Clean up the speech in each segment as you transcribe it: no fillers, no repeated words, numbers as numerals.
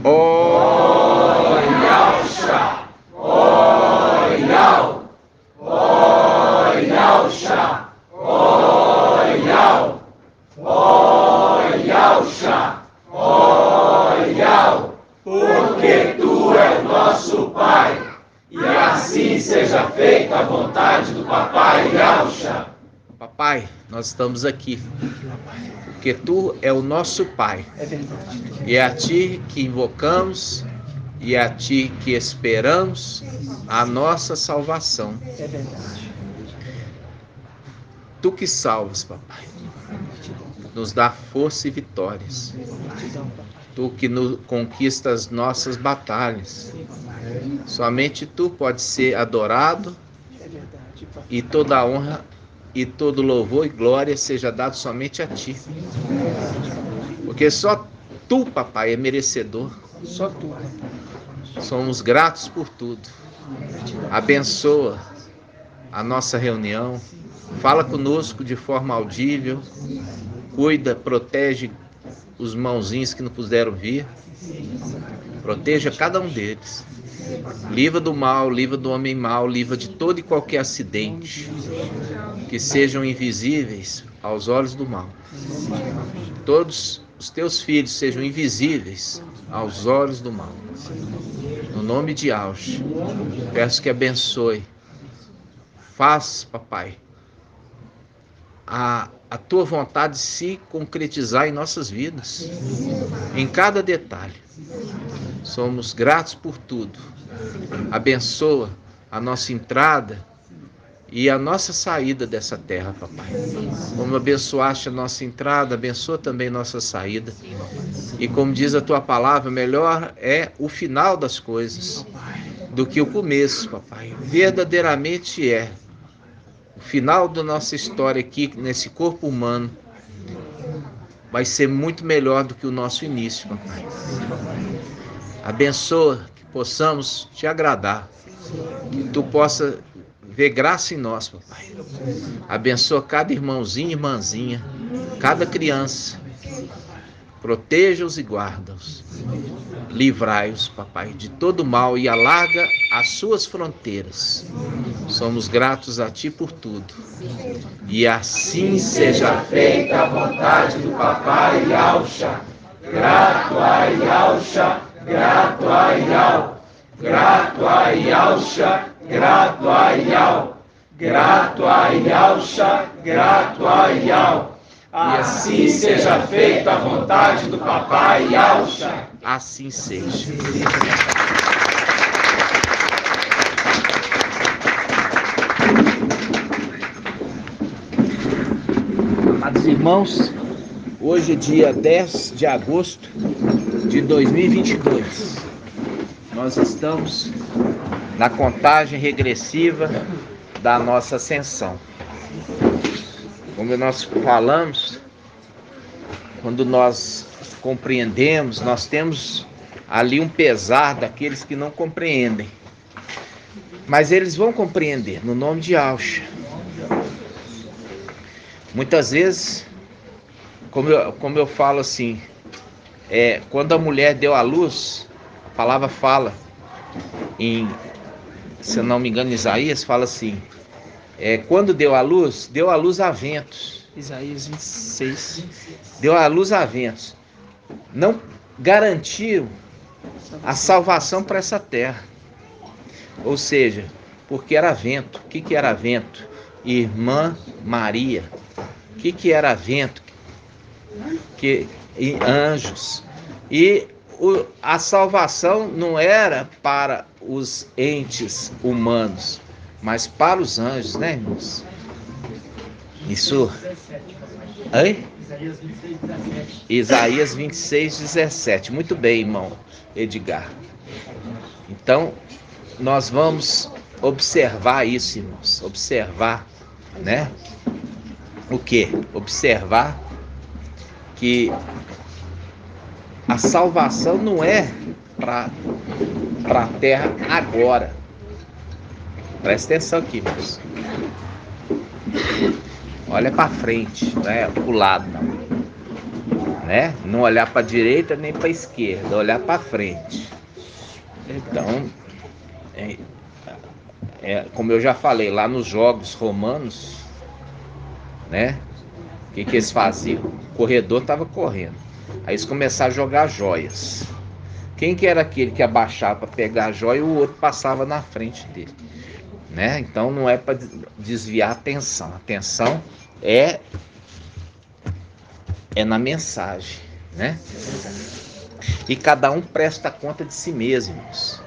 Oyauxa, Oyau, Oyauxa, Oyau, Oyauxa, Oyau, porque Tu é o nosso Pai, e assim seja feita a vontade do Papai Yauxa. Papai, nós estamos aqui, porque Tu é o nosso Pai, e é a Ti que invocamos, e é a Ti que esperamos a nossa salvação. É verdade. Tu que salvas, papai, nos dá força e vitórias. Tu que conquista as nossas batalhas. Somente Tu pode ser adorado, e toda a honra e todo louvor e glória seja dado somente a Ti. Porque só Tu, papai, é merecedor. Só Tu, papai. Somos gratos por tudo. Abençoa a nossa reunião. Fala conosco de forma audível. Cuida, protege os mãozinhos que não puderam vir. Proteja cada um deles. Livra do mal, livra do homem mau, livra de todo e qualquer acidente. Que sejam invisíveis aos olhos do mal. Todos os Teus filhos sejam invisíveis aos olhos do mal. No nome de Yauxa, peço que abençoe. Faz, papai, a Tua vontade se concretizar em nossas vidas, em cada detalhe. Somos gratos por tudo. Abençoa a nossa entrada e a nossa saída dessa terra, papai. Como abençoaste a nossa entrada, abençoa também nossa saída. E como diz a Tua palavra, melhor é o final das coisas do que o começo, papai. Verdadeiramente é. O final da nossa história aqui, nesse corpo humano, vai ser muito melhor do que o nosso início, papai. Abençoa que possamos Te agradar, que Tu possa ver graça em nós, papai. Abençoa cada irmãozinho e irmãzinha, cada criança. Proteja-os e guarda-os. Livrai-os, papai, de todo mal e alarga as suas fronteiras. Somos gratos a Ti por tudo. E assim seja feita a vontade do Papai Yauxa. Grato a Yauxa, grato a Yau. Grato a Yauxa, grato a Yau. Grato a Yauxa, grato a Yau. E assim seja feita a vontade do Papai Yauxa. Assim seja. Amados irmãos, hoje é dia 10 de agosto de 2022. Nós estamos na contagem regressiva da nossa ascensão. Como nós falamos, quando nós compreendemos, nós temos ali um pesar daqueles que não compreendem. Mas eles vão compreender, no nome de Yauxa. Muitas vezes, como eu falo assim, quando a mulher deu à luz, a palavra fala, se eu não me engano, Isaías fala assim, quando deu à luz a ventos. Isaías 26. Deu à luz a ventos. Não garantiu a salvação para essa terra. Ou seja, porque era vento. O que era vento? Irmã Maria. O que era vento? Anjos. E a salvação não era para os entes humanos, mas para os anjos, né, irmãos? Isso. Oi? Isaías 26, 17. Muito bem, irmão Edgar. Então, nós vamos observar isso, irmãos. Observar, né? O quê? Observar que a salvação não é para a terra agora. Presta atenção aqui, irmãos. Olha para frente, não é para o lado, não. né? Não olhar para a direita nem para a esquerda, olhar para frente. Então, como eu já falei, lá nos jogos romanos, né? O que eles faziam? O corredor estava correndo. Aí eles começaram a jogar joias. Quem que era aquele que abaixava para pegar a joia e o outro passava na frente dele, né? Então não é para desviar a atenção. A atenção é na mensagem, né? E cada um presta conta de si mesmo, irmãos,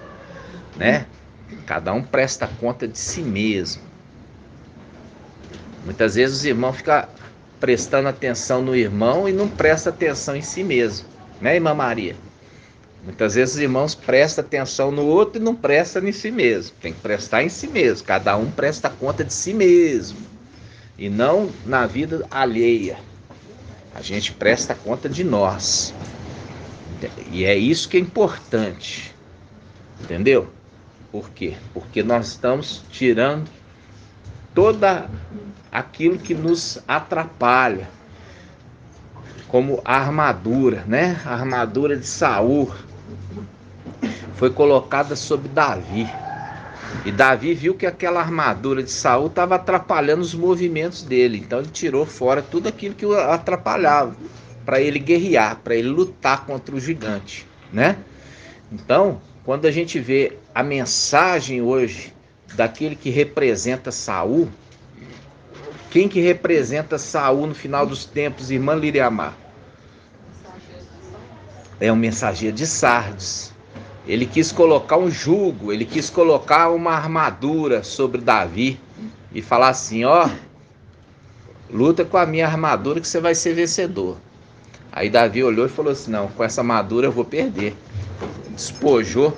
né? Cada um presta conta de si mesmo. Muitas vezes os irmãos ficam prestando atenção no irmão e não prestam atenção em si mesmo, né, irmã Maria? Muitas vezes os irmãos prestam atenção no outro e não prestam em si mesmo. Tem que prestar em si mesmo. Cada um presta conta de si mesmo e não na vida alheia. A gente presta conta de nós. E é isso que é importante. Entendeu? Por quê? Porque nós estamos tirando toda aquilo que nos atrapalha, como a armadura, né? A armadura de Saul foi colocada sobre Davi. E Davi viu que aquela armadura de Saul estava atrapalhando os movimentos dele. Então ele tirou fora tudo aquilo que o atrapalhava, para ele guerrear, para ele lutar contra o gigante, né? Então, quando a gente vê a mensagem hoje daquele que representa Saul, quem que representa Saul no final dos tempos, irmã Liriamar? É um mensageiro de Sardes. Ele quis colocar um jugo, ele quis colocar uma armadura sobre Davi e falar assim, ó, luta com a minha armadura que você vai ser vencedor. Aí Davi olhou e falou assim, não, com essa armadura eu vou perder. Despojou.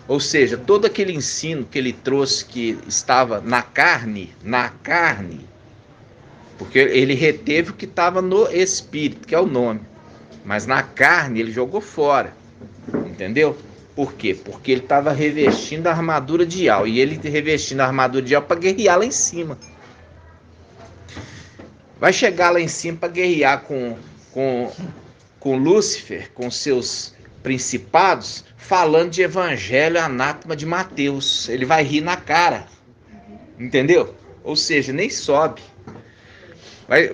Ou seja, todo aquele ensino que ele trouxe que estava na carne, porque ele reteve o que estava no espírito, que é o nome, mas na carne ele jogou fora, entendeu? Por quê? Porque ele estava revestindo a armadura de Al, e ele revestindo a armadura de Al para guerrear lá em cima. Vai chegar lá em cima para guerrear com Lúcifer, com seus principados, falando de evangelho anátema de Mateus. Ele vai rir na cara, entendeu? Ou seja, nem sobe.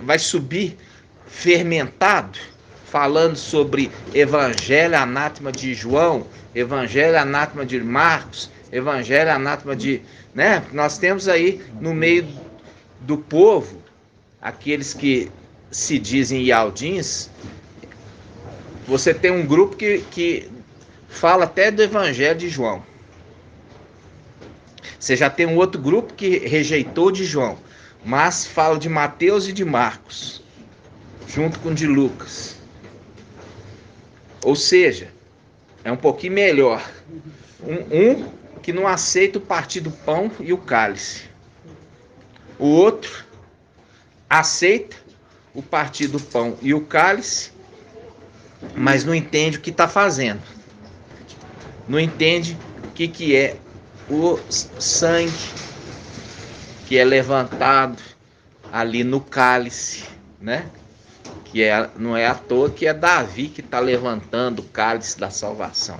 Vai subir fermentado, falando sobre evangelho anátema de João, evangelho anátema de Marcos, evangelho anátema de... né? Nós temos aí no meio do povo, aqueles que se dizem ialdins, você tem um grupo que fala até do evangelho de João. Você já tem um outro grupo que rejeitou de João, mas fala de Mateus e de Marcos, junto com de Lucas. Ou seja, é um pouquinho melhor. Um que não aceita o partir do pão e o cálice. O outro aceita o partir do pão e o cálice, mas não entende o que está fazendo. Não entende o que é o sangue que é levantado ali no cálice, né? Que não é à toa que é Davi que está levantando o cálice da salvação.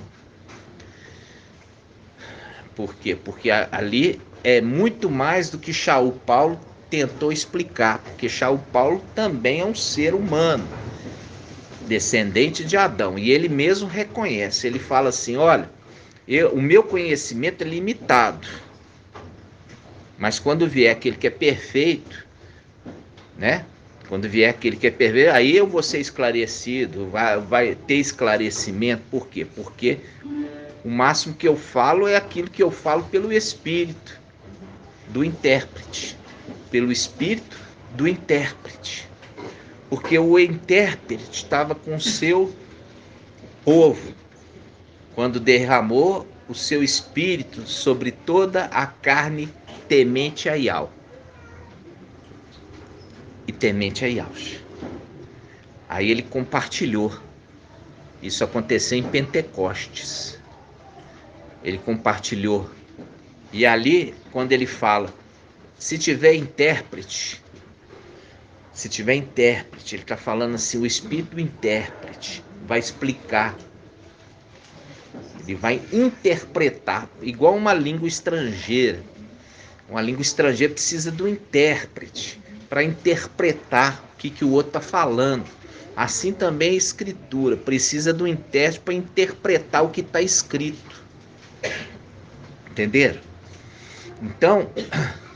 Por quê? Porque ali é muito mais do que Shaul Paulo tentou explicar, porque Shaul Paulo também é um ser humano, descendente de Adão, e ele mesmo reconhece, ele fala assim, olha, o meu conhecimento é limitado, mas quando vier aquele que é perfeito, né? Quando vier aquele que é perfeito, aí eu vou ser esclarecido, vai ter esclarecimento. Por quê? Porque o máximo que eu falo é aquilo que eu falo pelo espírito do intérprete, pelo espírito do intérprete. Porque o intérprete estava com o seu povo, quando derramou o seu espírito sobre toda a carne temente a Yahweh. E temente a Yahweh. Aí ele compartilhou. Isso aconteceu em Pentecostes. Ele compartilhou. E ali, quando ele fala, se tiver intérprete, Se tiver intérprete, ele está falando assim, o espírito do intérprete vai explicar. Ele vai interpretar, igual uma língua estrangeira. Uma língua estrangeira precisa do intérprete para interpretar o que o outro está falando. Assim também a escritura precisa do intérprete para interpretar o que está escrito. Entenderam? Então,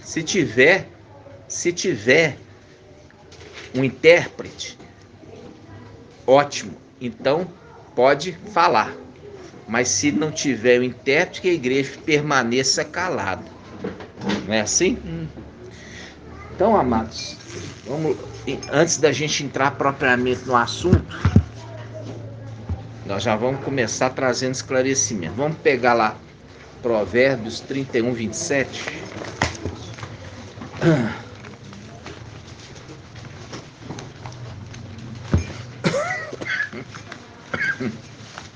se tiver um intérprete, ótimo, então pode falar. Mas se não tiver o intérprete, que a igreja permaneça calada. Não é assim? Então, amados, antes da gente entrar propriamente no assunto, nós já vamos começar trazendo esclarecimento. Vamos pegar lá Provérbios 31, 27.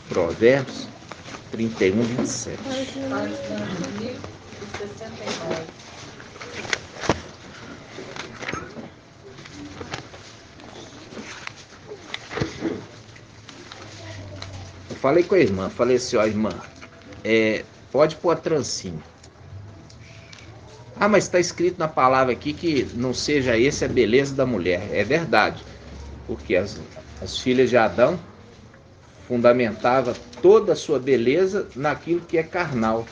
Provérbios 31, 27. Eu falei com a irmã, falei assim, ó, irmã, pode pôr a trancinha. Ah, mas está escrito na palavra aqui que não seja esse a beleza da mulher. É verdade, porque as filhas de Adão fundamentava toda a sua beleza naquilo que é carnal,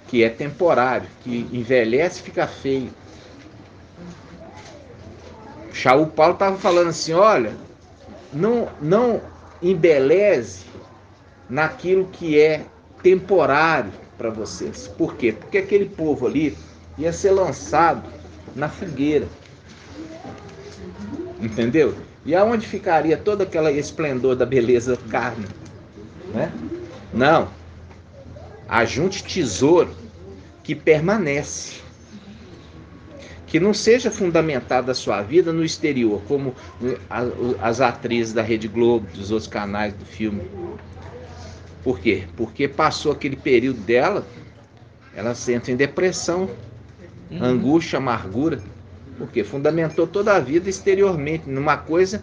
que é temporário, que envelhece e fica feio. O Paulo estava falando assim, olha, não embeleze naquilo que é temporário para vocês. Por quê? Porque aquele povo ali ia ser lançado na fogueira. Entendeu? E aonde ficaria todo aquele esplendor da beleza carne? Né? Não. Ajunte tesouro que permanece. Que não seja fundamentada a sua vida no exterior, como as atrizes da Rede Globo, dos outros canais do filme. Por quê? Porque passou aquele período dela, ela entra em depressão, angústia, amargura. Porque fundamentou toda a vida exteriormente, numa coisa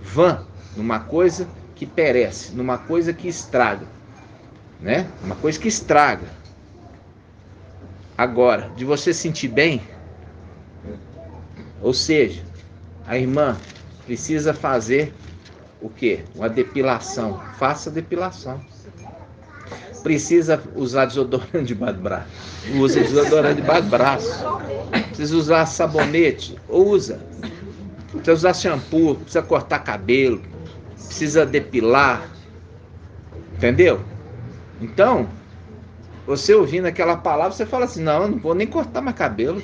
vã, numa coisa que perece, numa coisa que estraga, né? Uma coisa que estraga. Agora, de você sentir bem, ou seja, a irmã precisa fazer o quê? Uma depilação. Faça depilação. Precisa usar desodorante debaixo do braço. Usa desodorante debaixo do braço. Precisa usar sabonete. Usa. Precisa usar shampoo. Precisa cortar cabelo. Precisa depilar. Entendeu? Então, você ouvindo aquela palavra, você fala assim, não, eu não vou nem cortar mais cabelo.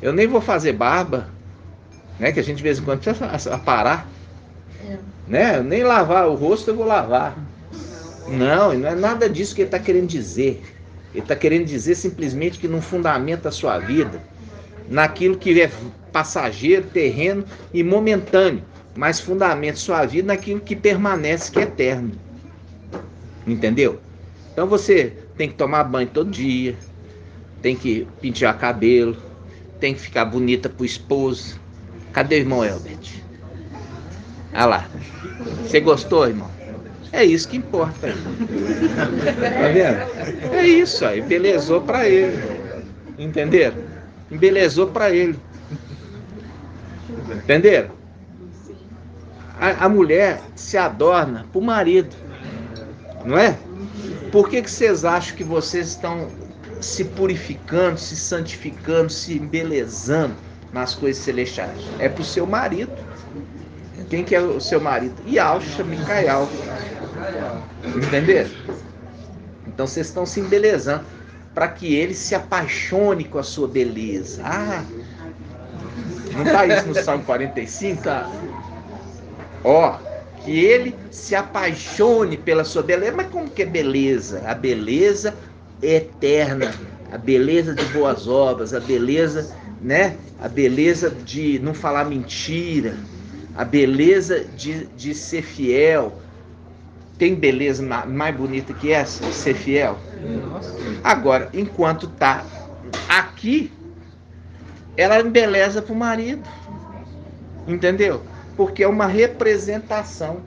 Eu nem vou fazer barba. Né? Que a gente de vez em quando precisa parar. Né? Nem lavar o rosto eu vou lavar. Não é nada disso que ele está querendo dizer. Ele está querendo dizer simplesmente que não fundamenta a sua vida naquilo que é passageiro, terreno e momentâneo, mas fundamenta sua vida naquilo que permanece, que é eterno. Entendeu? Então você tem que tomar banho todo dia, tem que pentear cabelo, tem que ficar bonita pro esposo. Cadê o irmão Elbert? Ah lá. Você gostou, irmão? É isso que importa. Tá vendo? É isso aí. Embelezou para ele. Entenderam? Embelezou para ele. Entenderam? A mulher se adorna pro marido. Não é? Por que vocês acham que vocês estão se purificando, se santificando, se embelezando nas coisas celestiais? É pro seu marido. Quem que é o seu marido? Yahshua Micael. Entenderam? Então vocês estão se embelezando para que ele se apaixone com a sua beleza. Ah, não está isso no Salmo 45? Tá. Ó, que ele se apaixone pela sua beleza. Mas como que é beleza? A beleza é eterna, a beleza de boas obras, a beleza, né? A beleza de não falar mentira, a beleza de ser fiel. Tem beleza mais bonita que essa? De ser fiel? Agora, enquanto tá aqui, ela embeleza pro marido. Entendeu? Porque é uma representação.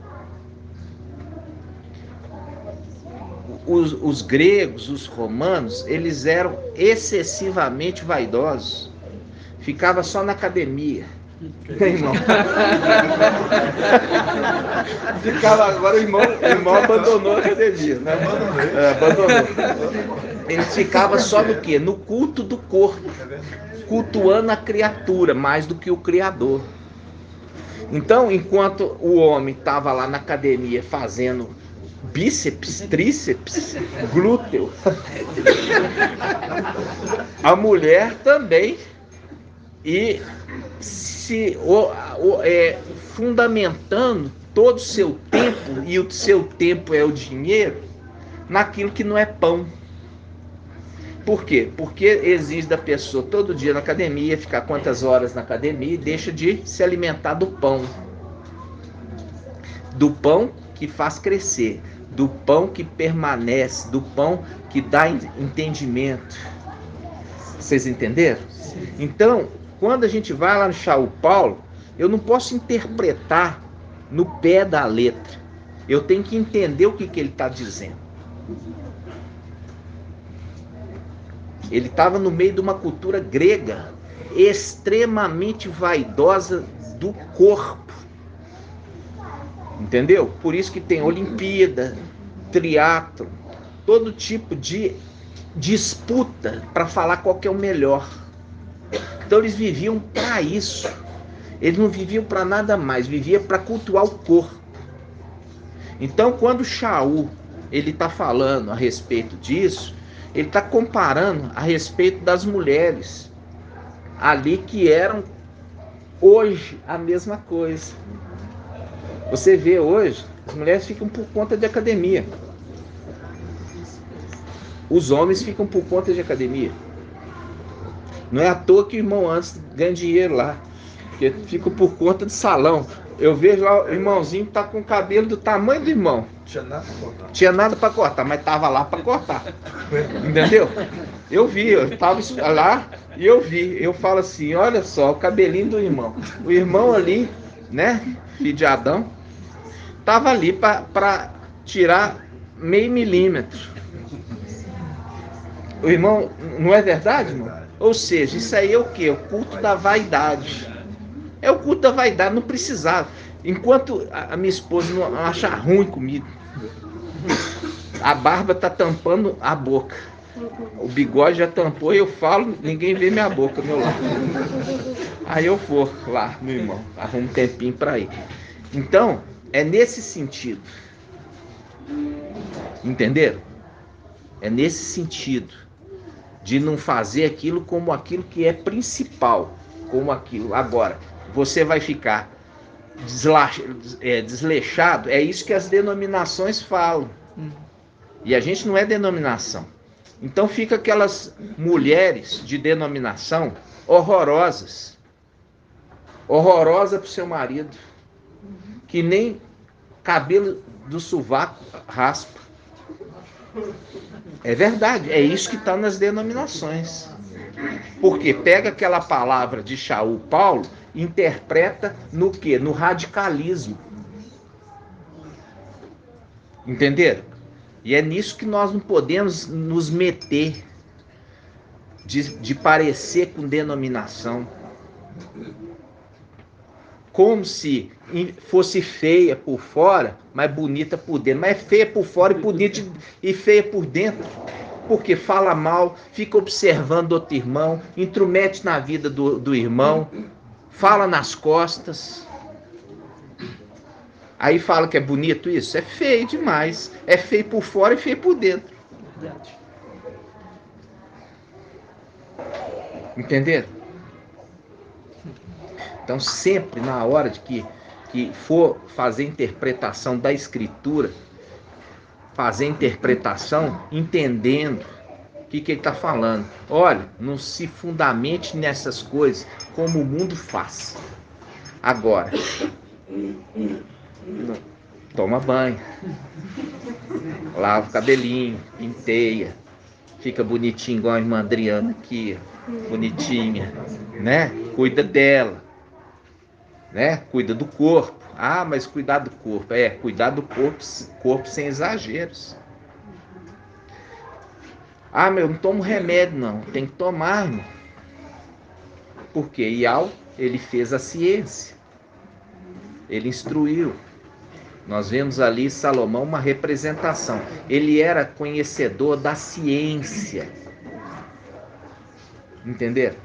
Os gregos, os romanos, eles eram excessivamente vaidosos. Ficava só na academia. Irmão. Ficava, agora o irmão abandonou a academia, né? Abandonou. Ele ficava só no quê? No culto do corpo, cultuando a criatura mais do que o Criador. Então, enquanto o homem estava lá na academia fazendo bíceps, tríceps, glúteo, a mulher também, e fundamentando todo o seu tempo, e o seu tempo é o dinheiro, naquilo que não é pão. Por quê? Porque exige da pessoa todo dia na academia, ficar quantas horas na academia e deixa de se alimentar do pão. Do pão que faz crescer, do pão que permanece, do pão que dá entendimento. Vocês entenderam? Então, quando a gente vai lá no Shaul Paulo, eu não posso interpretar no pé da letra. Eu tenho que entender o que ele está dizendo. Ele estava no meio de uma cultura grega, extremamente vaidosa do corpo. Entendeu? Por isso que tem Olimpíada, triatlo, todo tipo de disputa para falar qual que é o melhor. Então eles viviam para isso. Eles não viviam para nada mais, viviam para cultuar o corpo. Então quando Shaul ele está falando a respeito disso, ele está comparando a respeito das mulheres ali que eram hoje a mesma coisa. Você vê hoje, as mulheres ficam por conta de academia. Os homens ficam por conta de academia. Não é à toa que o irmão antes ganha dinheiro lá, porque fica por conta de salão. Eu vejo lá o irmãozinho que tá com o cabelo do tamanho do irmão. Tinha nada para cortar, mas tava lá para cortar. Entendeu? Eu vi, eu tava lá e eu vi. Eu falo assim, olha só, o cabelinho do irmão. O irmão ali, né, filho de Adão, tava ali para tirar meio milímetro. O irmão, não é verdade, irmão? Ou seja, isso aí é o quê? O culto da vaidade. É o culto da vaidade, não precisava. Enquanto a minha esposa não achar ruim comigo, a barba tá tampando a boca. O bigode já tampou e eu falo, ninguém vê minha boca, meu lado. Aí eu vou lá, meu irmão, arrumo um tempinho para ir. Então, é nesse sentido. Entenderam? É nesse sentido. De não fazer aquilo como aquilo que é principal. Como aquilo. Agora, você vai ficar desleixado. É isso que as denominações falam. E a gente não é denominação. Então fica aquelas mulheres de denominação horrorosas. Horrorosa pro seu marido. Que nem cabelo do sovaco raspa. É verdade, é isso que está nas denominações. Porque pega aquela palavra de Shaul Paulo, interpreta no quê? No radicalismo. Entenderam? E é nisso que nós não podemos nos meter, de parecer com denominação. Como se fosse feia por fora, mas bonita por dentro. Mas é feia por fora e bonita e feia por dentro. Porque fala mal, fica observando outro irmão, intromete na vida do irmão, fala nas costas. Aí fala que é bonito isso? É feio demais. É feio por fora e feio por dentro. Entenderam? Então sempre na hora de que for fazer interpretação da escritura, fazer interpretação entendendo o que ele está falando. Olha, não se fundamente nessas coisas como o mundo faz. Agora, toma banho, lava o cabelinho, penteia, fica bonitinho igual a irmã Adriana aqui, bonitinha, né? Cuida dela. né? Cuida do corpo. Ah, mas cuidar do corpo. Cuidar do corpo sem exageros. Ah, mas eu não tomo remédio, não. Tem que tomar, irmão. Porque Ial, ele fez a ciência. Ele instruiu. Nós vemos ali Salomão uma representação. Ele era conhecedor da ciência. Entenderam?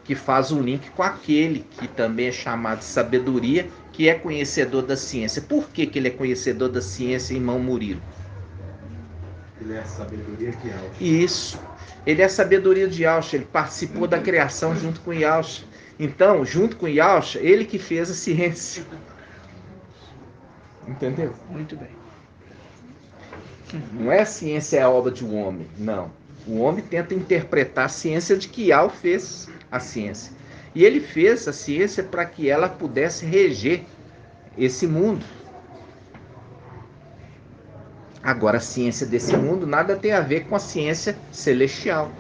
Que faz o link com aquele que também é chamado de sabedoria, que é conhecedor da ciência. Por que ele é conhecedor da ciência, irmão Murilo? Ele é a sabedoria de Yahshua. Isso. Ele é a sabedoria de Yahshua. Ele participou da criação junto com Yahshua. Então, junto com Yahshua, ele que fez a ciência. Entendeu? Muito bem. Não é a ciência é a obra de um homem, não. O homem tenta interpretar a ciência de que Yahweh fez a ciência. E ele fez a ciência para que ela pudesse reger esse mundo. Agora, a ciência desse mundo nada tem a ver com a ciência celestial.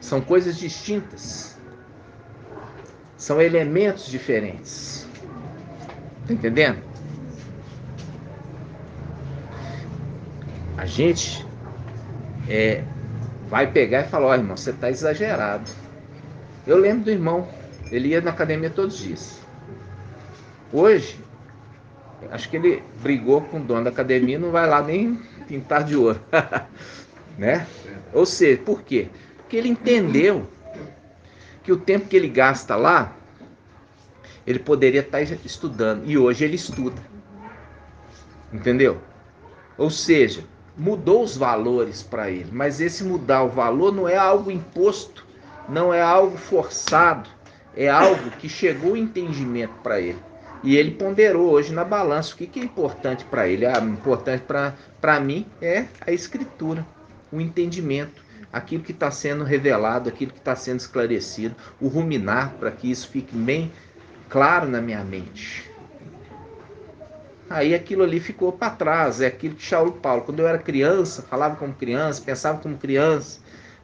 São coisas distintas. São elementos diferentes. Tá entendendo? A gente vai pegar e falar, irmão, você está exagerado. Eu lembro do irmão, ele ia na academia todos os dias. Hoje, acho que ele brigou com o dono da academia, não vai lá nem pintar de ouro. Né? Ou seja, por quê? Porque ele entendeu que o tempo que ele gasta lá, ele poderia estar estudando. E hoje ele estuda. Entendeu? Ou seja, mudou os valores para ele. Mas esse mudar o valor não é algo imposto, não é algo forçado. É algo que chegou o entendimento para ele. E ele ponderou hoje na balança o que é importante para ele. Importante para mim é a escritura, o entendimento, aquilo que está sendo revelado, aquilo que está sendo esclarecido, o ruminar para que isso fique bem claro na minha mente. Aí aquilo ali ficou para trás, é aquilo que Saulo Paulo, quando eu era criança, falava como criança, pensava como criança,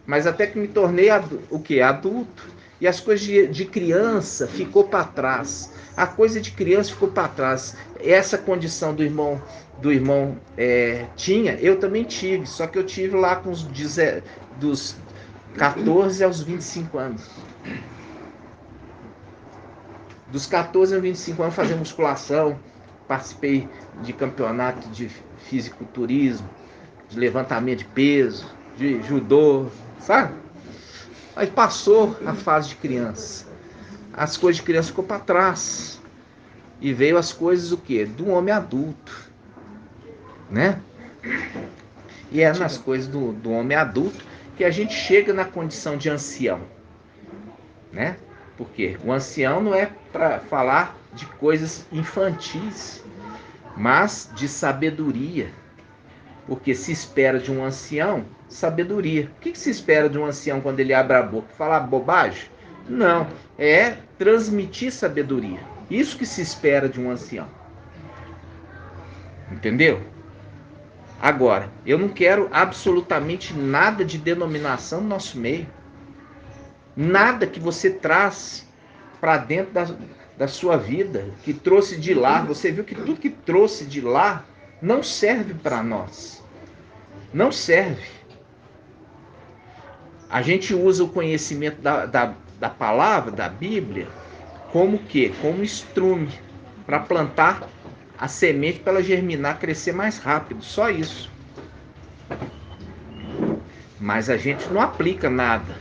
mas até que me tornei adulto, e as coisas de criança ficou para trás. A coisa de criança ficou para trás. Essa condição do irmão tinha, eu também tive, só que eu tive lá com dos 14 aos 25 anos. Dos 14 aos 25 anos fazia musculação, participei de campeonato de fisiculturismo, de levantamento de peso, de judô, sabe? Aí passou a fase de criança. As coisas de criança ficou para trás. E veio as coisas o quê? Do homem adulto. Né? E é nas coisas do homem adulto que a gente chega na condição de ancião. Né? Porque o ancião não é para falar de coisas infantis, mas de sabedoria. Porque se espera de um ancião sabedoria. O que se espera de um ancião quando ele abre a boca? Falar bobagem? Não, é transmitir sabedoria. Isso que se espera de um ancião. Entendeu? Agora, eu não quero absolutamente nada de denominação no nosso meio. Nada que você traz para dentro da sua vida, que trouxe de lá. Você viu que tudo que trouxe de lá não serve para nós. Não serve. A gente usa o conhecimento da palavra, da Bíblia, como o quê? Como estrume para plantar a semente para ela germinar, crescer mais rápido. Só isso. Mas a gente não aplica nada.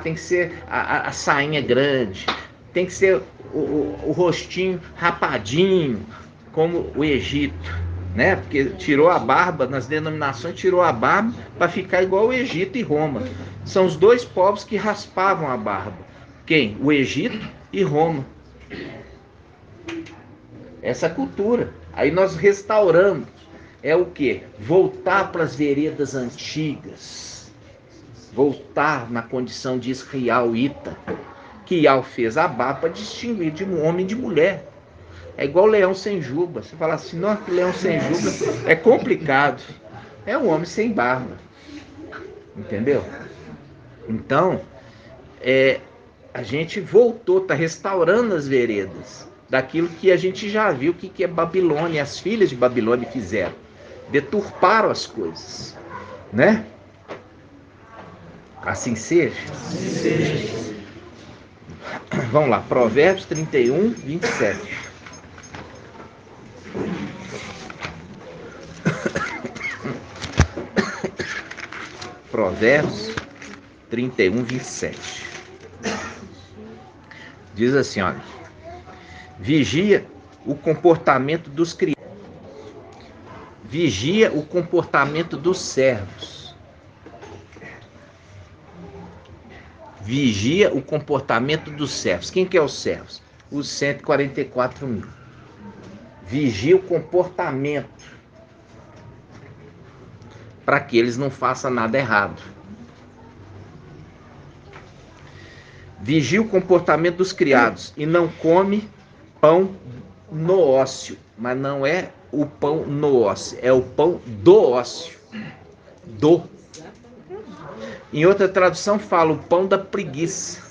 Tem que ser a sainha grande, tem que ser o rostinho rapadinho, como o Egito. Né? Porque tirou a barba, nas denominações tirou a barba para ficar igual o Egito e Roma. São os dois povos que raspavam a barba. Quem? O Egito e Roma. Essa cultura. Aí nós restauramos. É o quê? Voltar para as veredas antigas. Voltar na condição de israelita. Que Yahweh fez a barba para distinguir de um homem e de mulher. É igual leão sem juba. Você fala assim, nossa, que leão sem juba é complicado. É um homem sem barba. Entendeu? Então, a gente voltou, está restaurando as veredas daquilo que a gente já viu que é Babilônia, as filhas de Babilônia fizeram. Deturparam as coisas, né? Assim seja. Vamos lá, Provérbios 31, 27. Provérbios 31, 27. Diz assim, olha: vigia o comportamento dos criados, vigia o comportamento dos servos, vigia o comportamento dos servos. Quem que é os servos? Os 144 mil. Vigia o comportamento, para que eles não façam nada errado. Vigia o comportamento dos criados e não come pão no ócio. Mas não é o pão no ócio, é o pão do ócio. Em outra tradução fala o pão da preguiça.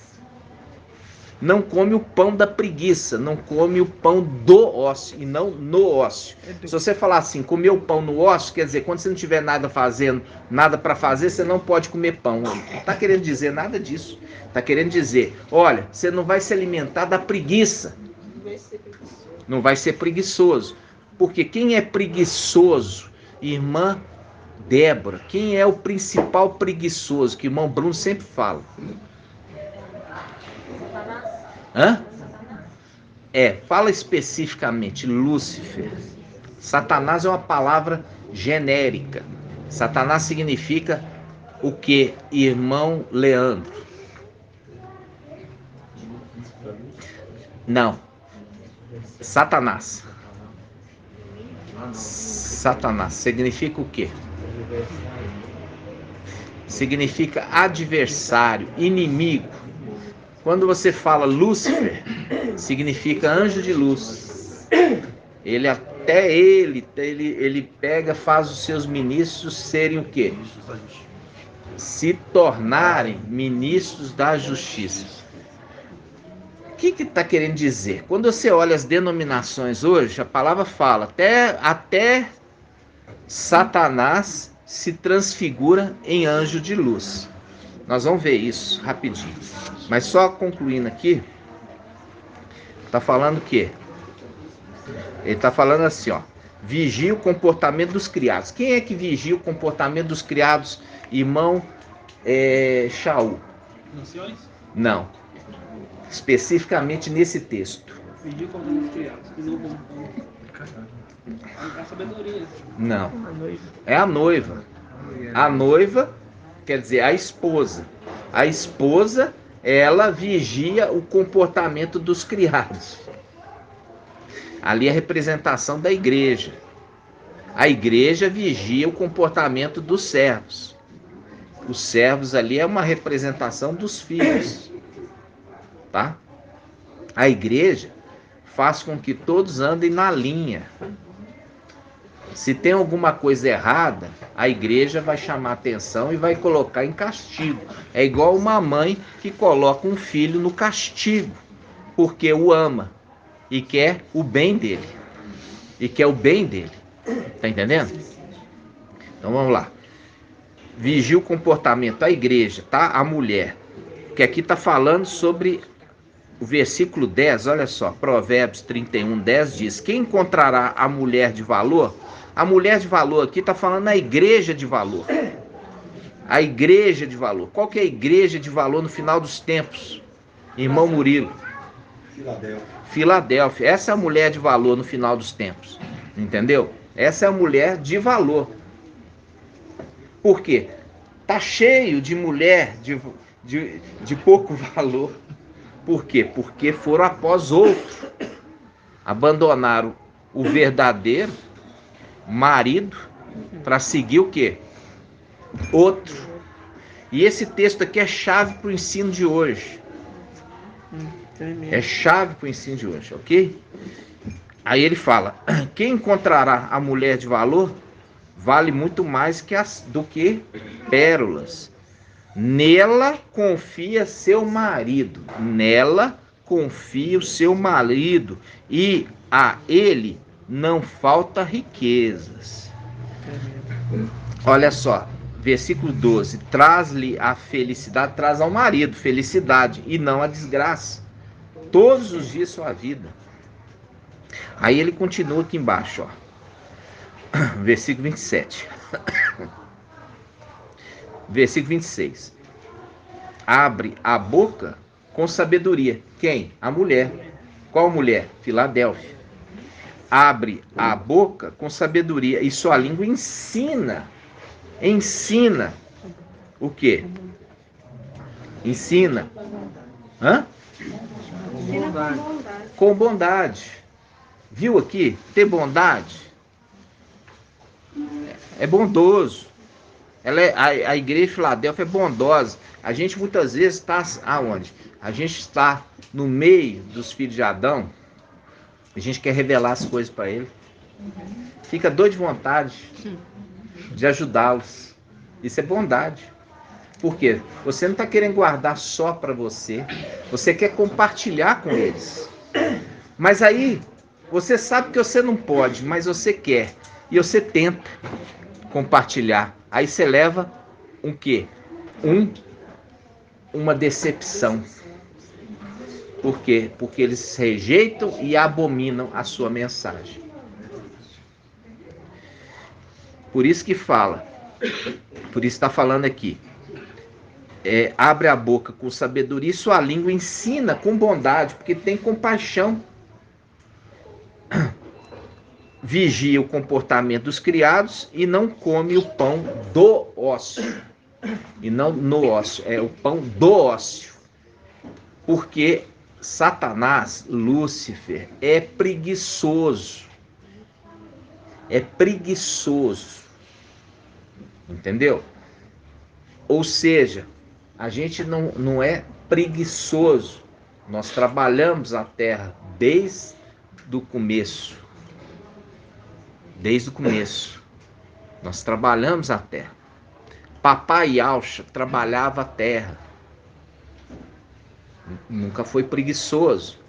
Não come o pão da preguiça, não come o pão do ócio e não no ócio. Se você falar assim, comer o pão no ócio, quer dizer, quando você não tiver nada fazendo, nada para fazer, você não pode comer pão. Não está querendo dizer nada disso. Está querendo dizer, olha, você não vai se alimentar da preguiça. Não vai ser preguiçoso. Porque quem é preguiçoso, irmã Débora, quem é o principal preguiçoso, que o irmão Bruno sempre fala? Hã? Fala especificamente, Lúcifer. Satanás é uma palavra genérica. Satanás significa o que, irmão Leandro? Não. Satanás. Satanás significa o quê? Significa adversário, inimigo. Quando você fala Lúcifer, significa anjo de luz. Ele pega, faz os seus ministros serem o quê? Se tornarem ministros da justiça. O que está querendo dizer? Quando você olha as denominações hoje, a palavra fala, até Satanás se transfigura em anjo de luz. Nós vamos ver isso rapidinho. Mas só concluindo aqui, está falando o quê? Ele está falando assim, ó, vigia o comportamento dos criados. Quem é que vigia o comportamento dos criados? Irmão Shaul. Não. Especificamente nesse texto. Vigia o comportamento dos criados. A sabedoria. Não. É a noiva. A noiva, quer dizer, a esposa. A esposa, ela vigia o comportamento dos criados. Ali é a representação da igreja. A igreja vigia o comportamento dos servos. Os servos ali é uma representação dos filhos. Tá? A igreja faz com que todos andem na linha. Se tem alguma coisa errada, a igreja vai chamar atenção e vai colocar em castigo. É igual uma mãe que coloca um filho no castigo, porque o ama e quer o bem dele. Tá entendendo? Então vamos lá. Vigia o comportamento da igreja, tá? A mulher. Que aqui está falando sobre o versículo 10, olha só. Provérbios 31, 10 diz: quem encontrará a mulher de valor? A mulher de valor aqui está falando a igreja de valor. A igreja de valor. Qual que é a igreja de valor no final dos tempos? Irmão Murilo. Filadélfia. Essa é a mulher de valor no final dos tempos. Entendeu? Essa é a mulher de valor. Por quê? Tá cheio de mulher de pouco valor. Por quê? Porque foram após outro. Abandonaram o verdadeiro marido para seguir o quê? Outro. E esse texto aqui é chave para o ensino de hoje. É chave para o ensino de hoje, ok? Aí ele fala: quem encontrará a mulher de valor vale muito mais do que pérolas. Nela confia seu marido. Nela confia o seu marido. E a ele não falta riquezas. Olha só, versículo 12. Traz-lhe a felicidade, traz ao marido felicidade e não a desgraça. Todos os dias de sua vida. Aí ele continua aqui embaixo, ó. Versículo 27. Versículo 26. Abre a boca com sabedoria. Quem? A mulher. Qual mulher? Filadélfia. Abre a boca com sabedoria e sua língua ensina. Ensina. O quê? Ensina. Hã? Com bondade. Viu aqui? Ter bondade. É bondoso. A igreja de Filadélfia é bondosa. A gente muitas vezes está aonde? A gente está no meio dos filhos de Adão. A gente quer revelar as coisas para ele. Fica doido de vontade de ajudá-los. Isso é bondade. Por quê? Você não está querendo guardar só para você. Você quer compartilhar com eles. Mas aí, você sabe que você não pode, mas você quer. E você tenta compartilhar. Aí você leva um quê? Uma decepção. Por quê? Porque eles rejeitam e abominam a sua mensagem. Por isso que fala. Por isso está falando aqui. Abre a boca com sabedoria e sua língua ensina com bondade, porque tem compaixão. Vigia o comportamento dos criados e não come o pão do ócio. E não no ócio, é o pão do ócio. Porque Satanás, Lúcifer, é preguiçoso. É preguiçoso. Entendeu? Ou seja, a gente não é preguiçoso. Nós trabalhamos a terra desde o começo. Desde o começo. Nós trabalhamos a terra. Papai Alcha trabalhava a terra. Nunca foi preguiçoso.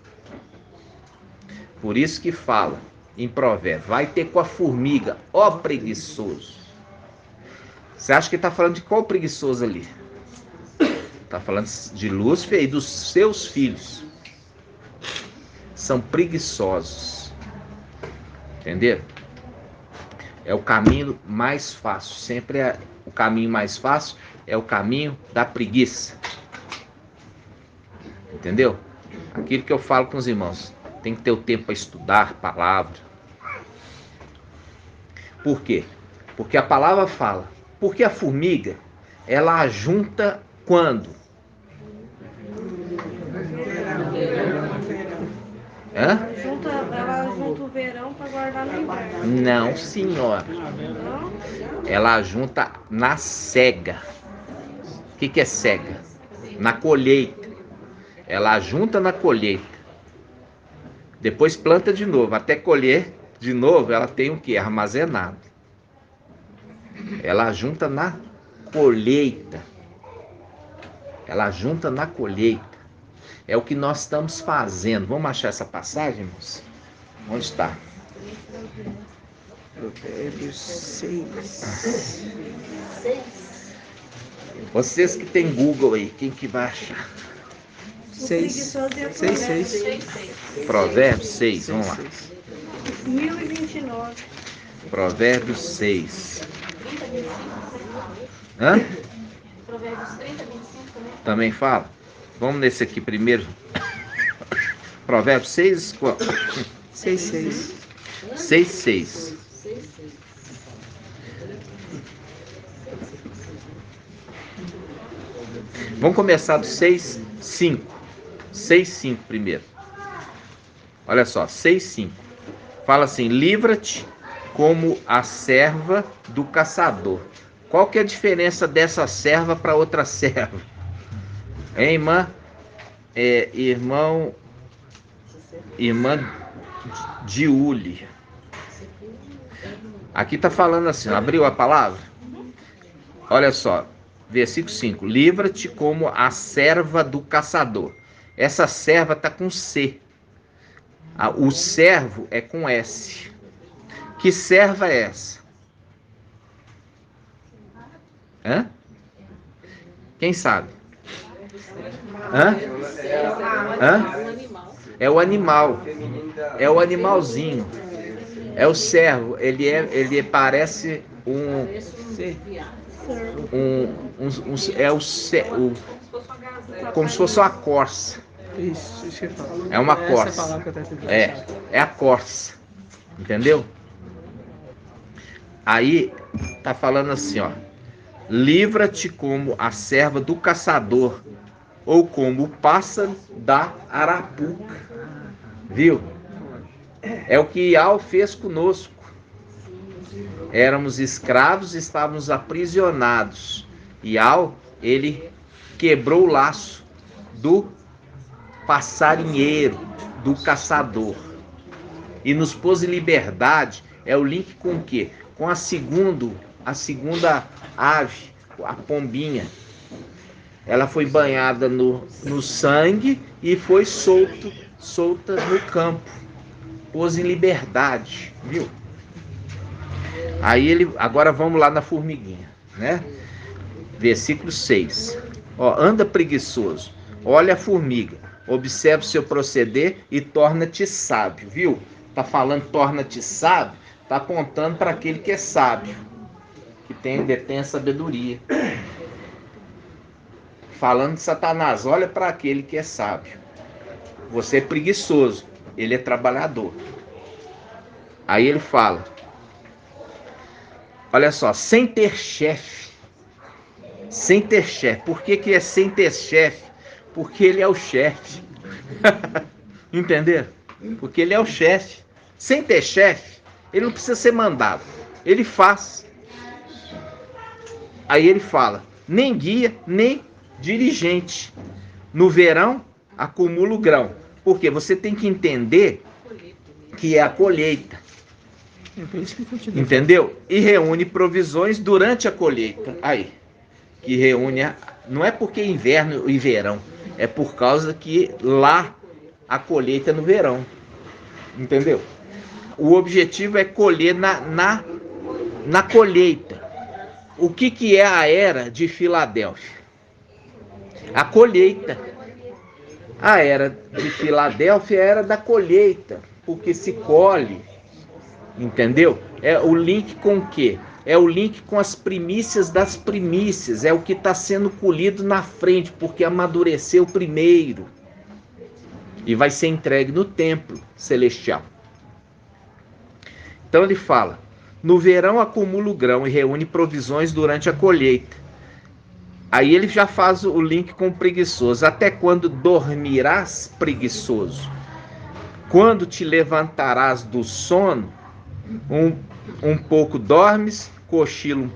Por isso que fala em Provérbios, vai ter com a formiga, ó preguiçoso. Você acha que está falando de qual preguiçoso ali? Está falando de Lúcifer e dos seus filhos. São preguiçosos. Entendeu? É o caminho mais fácil. Sempre o caminho mais fácil é o caminho da preguiça. Entendeu? Aquilo que eu falo com os irmãos. Tem que ter o tempo para estudar a palavra. Por quê? Porque a palavra fala. Porque a formiga, ela ajunta quando? Hã? Ela junta o verão para guardar no inverno. Não, senhora. Não? Ela junta na cega. O que é cega? Na colheita. Ela junta na colheita. Depois planta de novo. Até colher de novo, ela tem o que? Armazenado. Ela junta na colheita. Ela junta na colheita. É o que nós estamos fazendo. Vamos achar essa passagem, irmãos? Onde está? Provérbios 6. Vocês que tem Google aí, quem que vai achar? 6. Provérbios 6, vamos lá. 1029. Provérbios 6. Hã? Provérbios 30, 25 também. Também fala? Vamos nesse aqui primeiro. Provérbios 6, 6. 6. Vamos começar do 6, 5. 6, 5 primeiro. Olha só, 6, 5. Fala assim, livra-te como a serva do caçador. Qual que é a diferença dessa serva para outra serva? Hein, irmã? Irmã Diuli. Aqui está falando assim, abriu a palavra? Olha só, Versículo 5. Livra-te como a serva do caçador. Essa serva está com C. O servo é com S. Que serva é essa? Hã? Quem sabe? Hã? Hã? É o animal. É o animalzinho. É o servo. Ele parece como se fosse uma corça. Isso que eu falo. É uma Essa corça. palavra que eu tava tentando achar. É a corça. Entendeu? Aí tá falando assim, ó. Livra-te como a serva do caçador, ou como o pássaro da arapuca. Viu? É o que Iau fez conosco. Éramos escravos, estávamos aprisionados. Iau, ele quebrou o laço do passarinheiro, do caçador. E nos pôs em liberdade. É o link com o quê? Com a segunda ave, a pombinha. Ela foi banhada no sangue e foi solta no campo. Pôs em liberdade, viu? Aí agora vamos lá na formiguinha, né? Versículo 6. Ó, anda preguiçoso, olha a formiga, observa o seu proceder e torna-te sábio, viu? Tá falando torna-te sábio, tá apontando para aquele que é sábio, que detém a sabedoria. Falando de Satanás, olha para aquele que é sábio. Você é preguiçoso, ele é trabalhador. Aí ele fala, olha só, sem ter chefe. Sem ter chefe. Por que é sem ter chefe? Porque ele é o chefe. Entenderam? Porque ele é o chefe. Sem ter chefe, ele não precisa ser mandado. Ele faz. Aí ele fala, nem guia, nem dirigente. No verão, acumula o grão. Porque você tem que entender que é a colheita. Entendeu? E reúne provisões durante a colheita. Aí. Que reúne, não é porque é inverno e verão, é por causa que lá a colheita é no verão. Entendeu? O objetivo é colher na colheita. O que é a era de Filadélfia? A colheita. A era de Filadélfia é a era da colheita, porque se colhe. Entendeu? É o link com o quê? É o link com as primícias das primícias. É o que está sendo colhido na frente, porque amadureceu primeiro. E vai ser entregue no templo celestial. Então ele fala, no verão acumula o grão e reúne provisões durante a colheita. Aí ele já faz o link com o preguiçoso. Até quando dormirás, preguiçoso? Quando te levantarás do sono, um pouco dormes, cochila um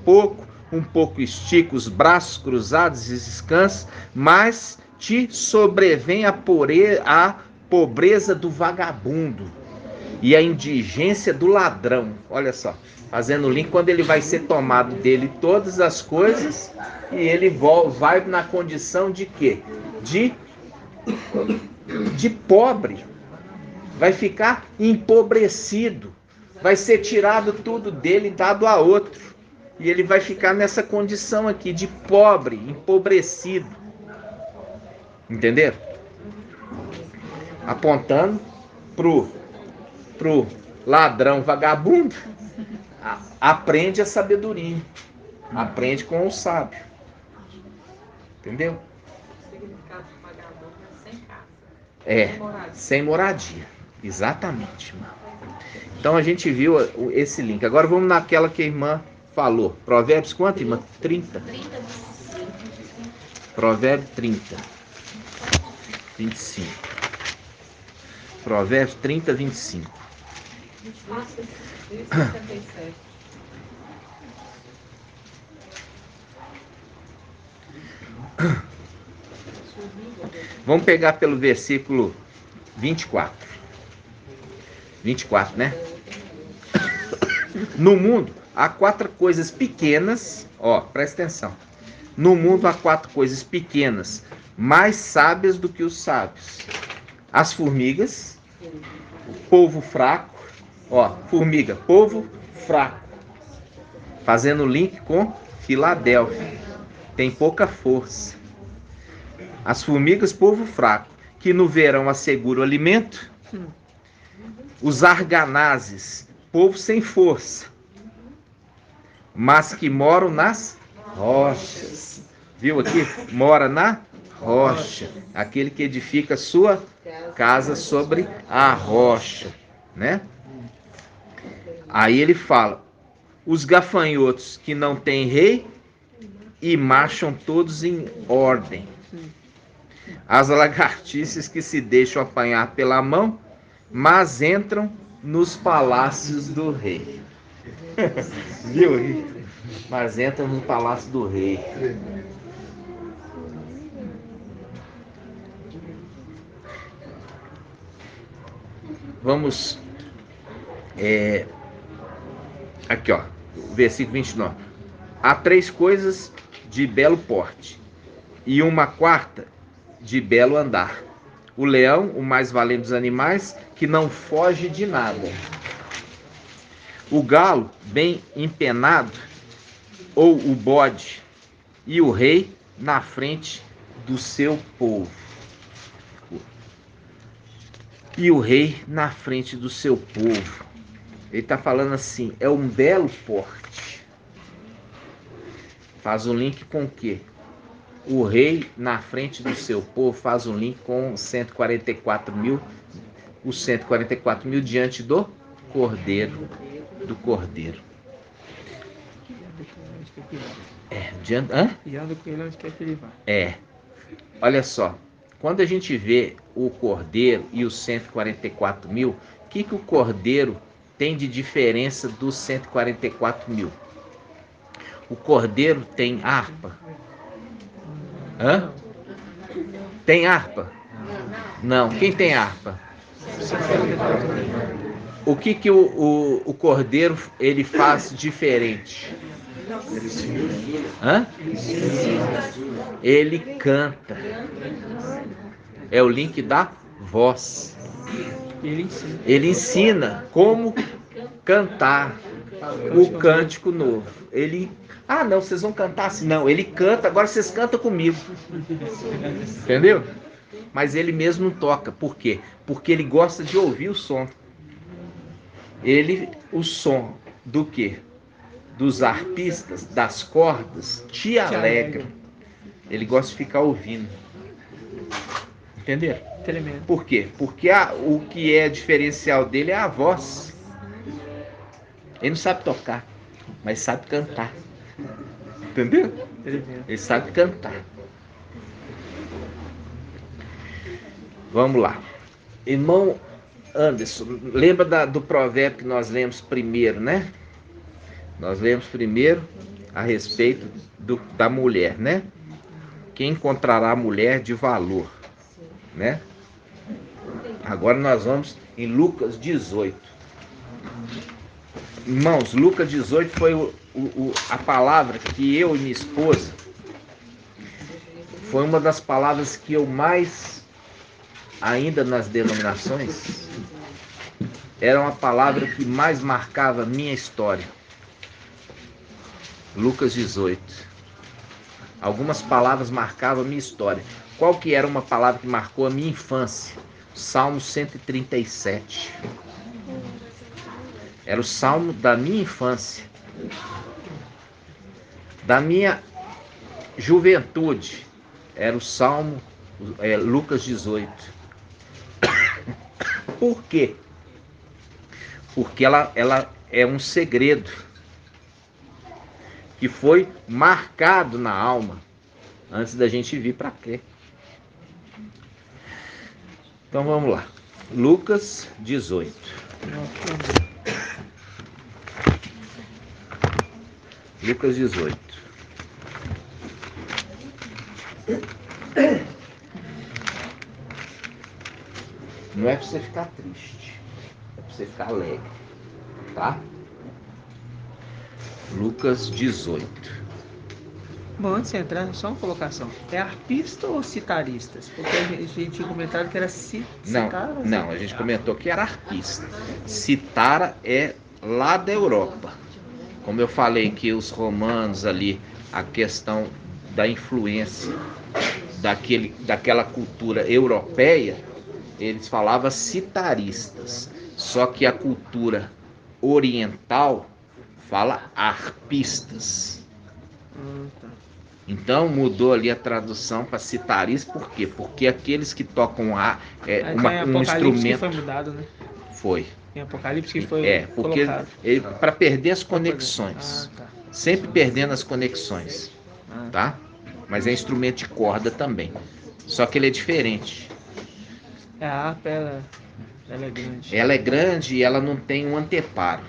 pouco estica os braços cruzados e descansa, mas te sobrevém a pobreza do vagabundo e a indigência do ladrão. Olha só, fazendo o link, quando ele vai ser tomado dele todas as coisas e ele vai na condição de quê? De pobre. Vai ficar empobrecido. Vai ser tirado tudo dele e dado a outro. E ele vai ficar nessa condição aqui de pobre, empobrecido. Entenderam? Apontando pro ladrão vagabundo, aprende a sabedoria. Aprende com o sábio. Entendeu? O significado de vagabundo é sem casa. Sem moradia. Exatamente, irmão. Então a gente viu esse link. Agora vamos naquela que a irmã falou. Provérbios quanto, irmã? 30. Provérbio 30. 25. Provérbios 30, 25. 57. Vamos pegar pelo versículo 24. 24, né? No mundo há 4 coisas pequenas, ó, presta atenção. No mundo há 4 coisas pequenas, mais sábias do que os sábios: as formigas, o povo fraco, ó, formiga, povo fraco, fazendo link com Filadélfia, tem pouca força. As formigas, povo fraco, que no verão assegura o alimento. Os arganazes, povo sem força, mas que moram nas rochas. Viu aqui? Mora na rocha. Aquele que edifica sua casa sobre a rocha, né? Aí ele fala: os gafanhotos que não têm rei e marcham todos em ordem. As lagartixas que se deixam apanhar pela mão, mas entram nos palácios do rei. Viu? Mas entram no palácio do rei. Vamos aqui, ó, versículo 29. Há 3 coisas de belo porte, e uma quarta de belo andar: o leão, o mais valente dos animais, que não foge de nada; o galo, bem empenado, ou o bode; e o rei na frente do seu povo. E o rei na frente do seu povo. Ele está falando assim, é um belo porte. Faz um link com o quê? O rei na frente do seu povo, faz um link com 144 mil. Os 144 mil diante do cordeiro. Do cordeiro. Diante, E anda com ele onde quer que ele vá. Olha só. Quando a gente vê o cordeiro e os 144 mil, o que o cordeiro tem de diferença dos 144 mil? O cordeiro tem harpa? Tem harpa? Não. Quem tem harpa? O que o cordeiro ele faz diferente? Ele canta. É o link da voz. Ele ensina como cantar o cântico novo. Não, vocês vão cantar assim. Não, ele canta, agora vocês cantam comigo. Entendeu? Mas ele mesmo não toca. Por quê? Porque ele gosta de ouvir o som. O som do quê? Dos arpistas, das cordas, te alegra. Ele gosta de ficar ouvindo. Entenderam? Tremendo. Por quê? Porque o que é diferencial dele é a voz. Ele não sabe tocar, mas sabe cantar. Entendeu? Tremendo. Ele sabe cantar. Vamos lá. Irmão Anderson, lembra do provérbio que nós lemos primeiro, né? Nós lemos primeiro a respeito da mulher, né? Quem encontrará a mulher de valor, né? Agora nós vamos em Lucas 18. Irmãos, Lucas 18 foi a palavra que eu e minha esposa, foi uma das palavras que eu mais, ainda nas denominações, era uma palavra que mais marcava a minha história. Lucas 18. Algumas palavras marcavam a minha história. Qual que era uma palavra que marcou a minha infância? Salmo 137. Era o salmo da minha infância. Da minha juventude. Era o salmo Lucas 18. Por quê? Porque ela é um segredo que foi marcado na alma antes da gente vir para quê? Então vamos lá. Lucas 18. Lucas 18. Não é para você ficar triste, é para você ficar alegre, tá? Lucas 18. Bom, antes de entrar, só uma colocação. É arpista ou citaristas? Porque a gente tinha comentado que era citara. Não, a gente comentou que era arpista. Citara é lá da Europa. Como eu falei que os romanos ali, a questão da influência daquela cultura europeia, eles falavam citaristas. Só que a cultura oriental fala arpistas. Tá. Então mudou ali a tradução para citarista, por quê? Porque aqueles que tocam Em um Apocalipse instrumento. que foi mudado, né? Foi. Em Apocalipse que foi Porque colocado. para perder as conexões. Tá. Sempre perdendo as conexões. Ah, Tá? Mas é instrumento de corda também. Só que ele é diferente. a harpa, ela é grande. Ela é grande e ela não tem um anteparo.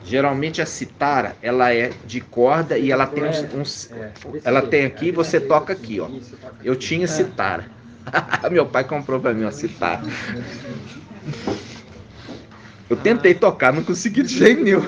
Geralmente a citara, ela é de corda e ela tem ela tem aqui, você toca aqui, ó. Eu tinha citara. Meu pai comprou para mim uma citara. Eu tentei tocar, não consegui de jeito nenhum.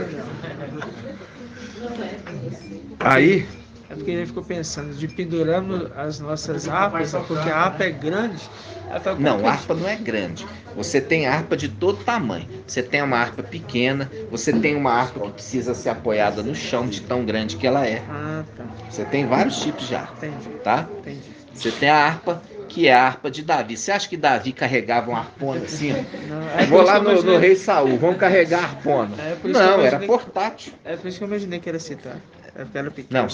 Aí, É porque ele ficou pensando de pendurando as nossas harpas, porque a harpa é grande. Ela tá não, a harpa não é grande. Você tem harpa de todo tamanho. Você tem uma harpa pequena, você tem uma harpa que precisa ser apoiada no chão, de tão grande que ela é. Ah, tá. Você tem vários tipos de harpa, Entendi. tá? Entendi. Você tem a harpa, que é a harpa de Davi. Você acha que Davi carregava uma harpona assim? Não, Vou lá no rei Saul, vamos carregar a harpona. É por isso que eu Não, era imaginei- portátil. É por isso que eu imaginei que era citar. É porque era pequena. Não, mas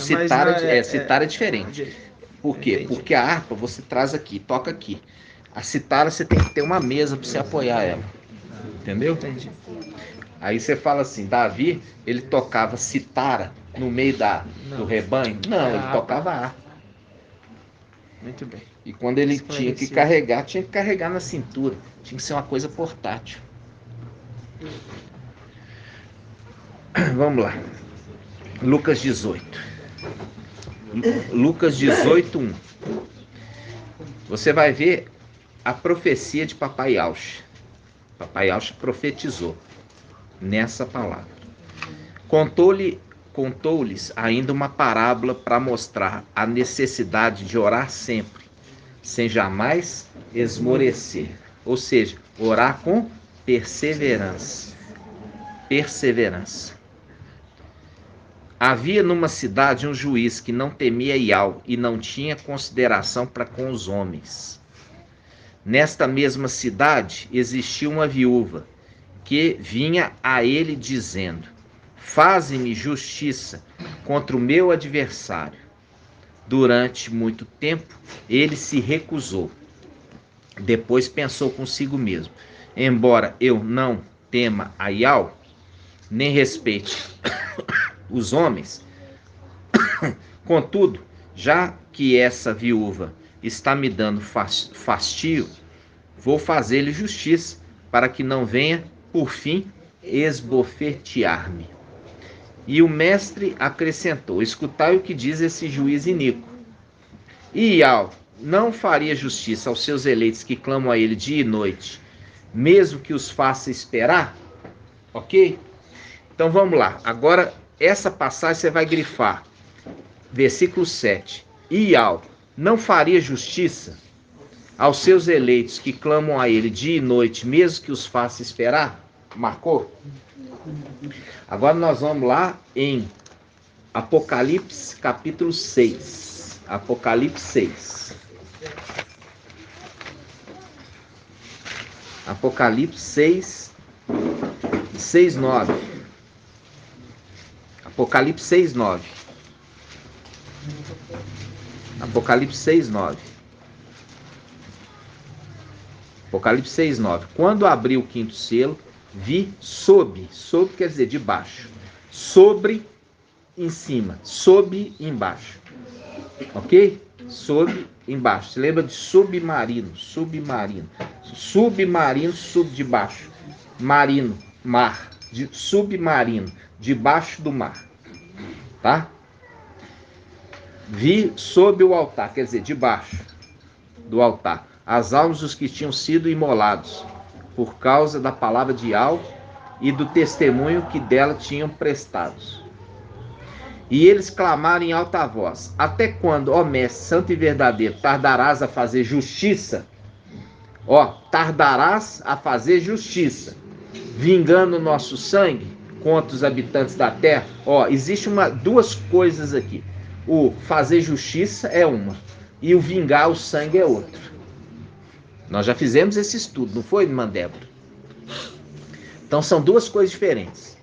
citara é diferente. Por quê? Entendi. Porque a harpa você traz aqui, toca aqui. A citara você tem que ter uma mesa para você apoiar ela. Entendeu? Entendi. Aí você fala assim, Davi, ele tocava citara no meio do rebanho? Não, Era ele harpa. tocava harpa. Muito bem. E quando ele Esclarecido. tinha que carregar na cintura. Tinha que ser uma coisa portátil. Vamos lá. Lucas 18. Lucas 18, 1. Você vai ver a profecia de Papai Yauch. Papai Yauch profetizou nessa palavra. Contou-lhes ainda uma parábola para mostrar a necessidade de orar sempre, sem jamais esmorecer. Ou seja, orar com perseverança. Perseverança. Havia numa cidade um juiz que não temia Iau e não tinha consideração para com os homens. Nesta mesma cidade existia uma viúva que vinha a ele dizendo: faze-me justiça contra o meu adversário. Durante muito tempo ele se recusou. Depois pensou consigo mesmo: embora eu não tema a Iau, nem respeite os homens, contudo, já que essa viúva está me dando fastio, vou fazer-lhe justiça, para que não venha, por fim, esbofetear-me. E o mestre acrescentou: escutai o que diz esse juiz iníquo. E Iau não faria justiça aos seus eleitos que clamam a ele dia e noite, mesmo que os faça esperar? Ok? Então vamos lá. Agora, essa passagem você vai grifar. Versículo 7. Iau não faria justiça aos seus eleitos que clamam a ele dia e noite, mesmo que os faça esperar? Marcou? Agora nós vamos lá em Apocalipse capítulo 6. Apocalipse 6. Apocalipse 6, 6, 9. Apocalipse 6, 9. Apocalipse 6, 9. Apocalipse 6, 9. Quando abri o quinto selo, vi sob quer dizer de baixo, sobre, em cima, sob, embaixo, ok? Sob, embaixo. Você lembra de submarino, submarino, submarino, sub de baixo, marino, mar, de submarino, debaixo do mar, tá? Vi sob o altar, quer dizer, debaixo do altar, as almas dos que tinham sido imolados por causa da palavra de Iau e do testemunho que dela tinham prestado. E eles clamaram em alta voz: até quando, ó mestre santo e verdadeiro, tardarás a fazer justiça? Ó, tardarás a fazer justiça, vingando o nosso sangue contra os habitantes da terra? Ó, existe duas coisas aqui. O fazer justiça é uma, e o vingar o sangue é outra. Nós já fizemos esse estudo, não foi, irmã Débora? Então são duas coisas diferentes.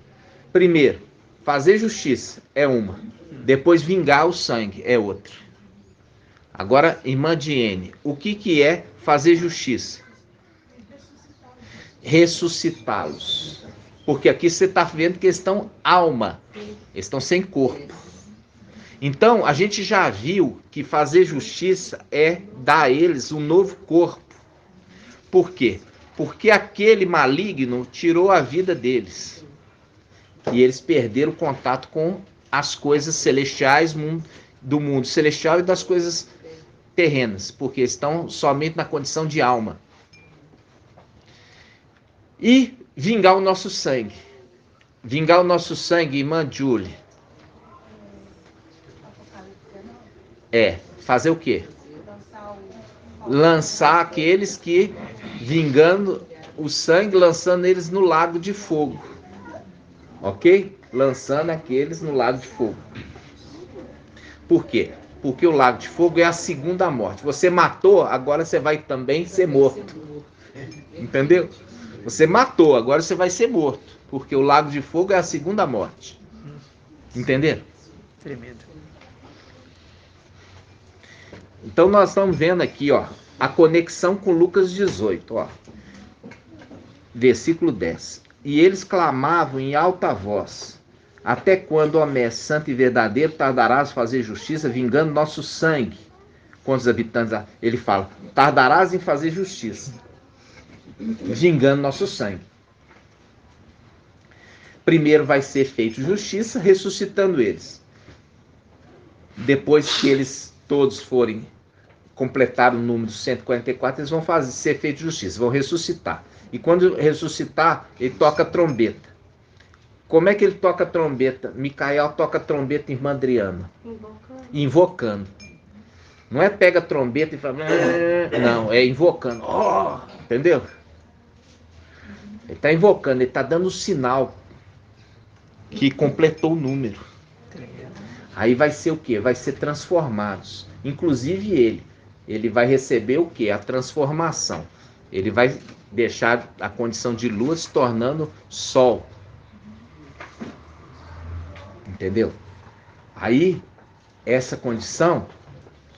Primeiro, fazer justiça é uma, depois vingar o sangue é outra. Agora, irmã Diene, o que é fazer justiça? Ressuscitá-los. Porque aqui você está vendo que eles estão alma, eles estão sem corpo. Então, a gente já viu que fazer justiça é dar a eles um novo corpo. Por quê? Porque aquele maligno tirou a vida deles. E eles perderam o contato com as coisas celestiais, do mundo celestial e das coisas terrenas, porque estão somente na condição de alma. E vingar o nosso sangue. Vingar o nosso sangue, irmã Julie. É, fazer o quê? Lançar aqueles que, vingando o sangue, lançando eles no lago de fogo. Ok? Lançando aqueles no lago de fogo. Por quê? Porque o lago de fogo é a segunda morte. Você matou, agora você vai também ser morto. Entendeu? Você matou, agora você vai ser morto. Porque o lago de fogo é a segunda morte. Entenderam? Tremendo. Então nós estamos vendo aqui, ó, a conexão com Lucas 18, ó. Versículo 10. E eles clamavam em alta voz: até quando, ó mestre santo e verdadeiro, tardarás a fazer justiça, vingando nosso sangue contra os habitantes? Ele fala: tardarás em fazer justiça, vingando nosso sangue. Primeiro vai ser feito justiça, ressuscitando eles. Depois que eles todos forem completar o número 144, eles vão ser feito justiça, vão ressuscitar. E quando ressuscitar, ele toca trombeta. Como é que ele toca trombeta? Micael toca trombeta, irmã Adriana. Invocando. Não é pega a trombeta e fala... Não, é invocando. Oh, entendeu? Ele está invocando, ele está dando o sinal que completou o número. Aí vai ser o quê? Vai ser transformados. Inclusive ele vai receber o quê? A transformação. Ele vai deixar a condição de lua se tornando sol. Entendeu? Aí, essa condição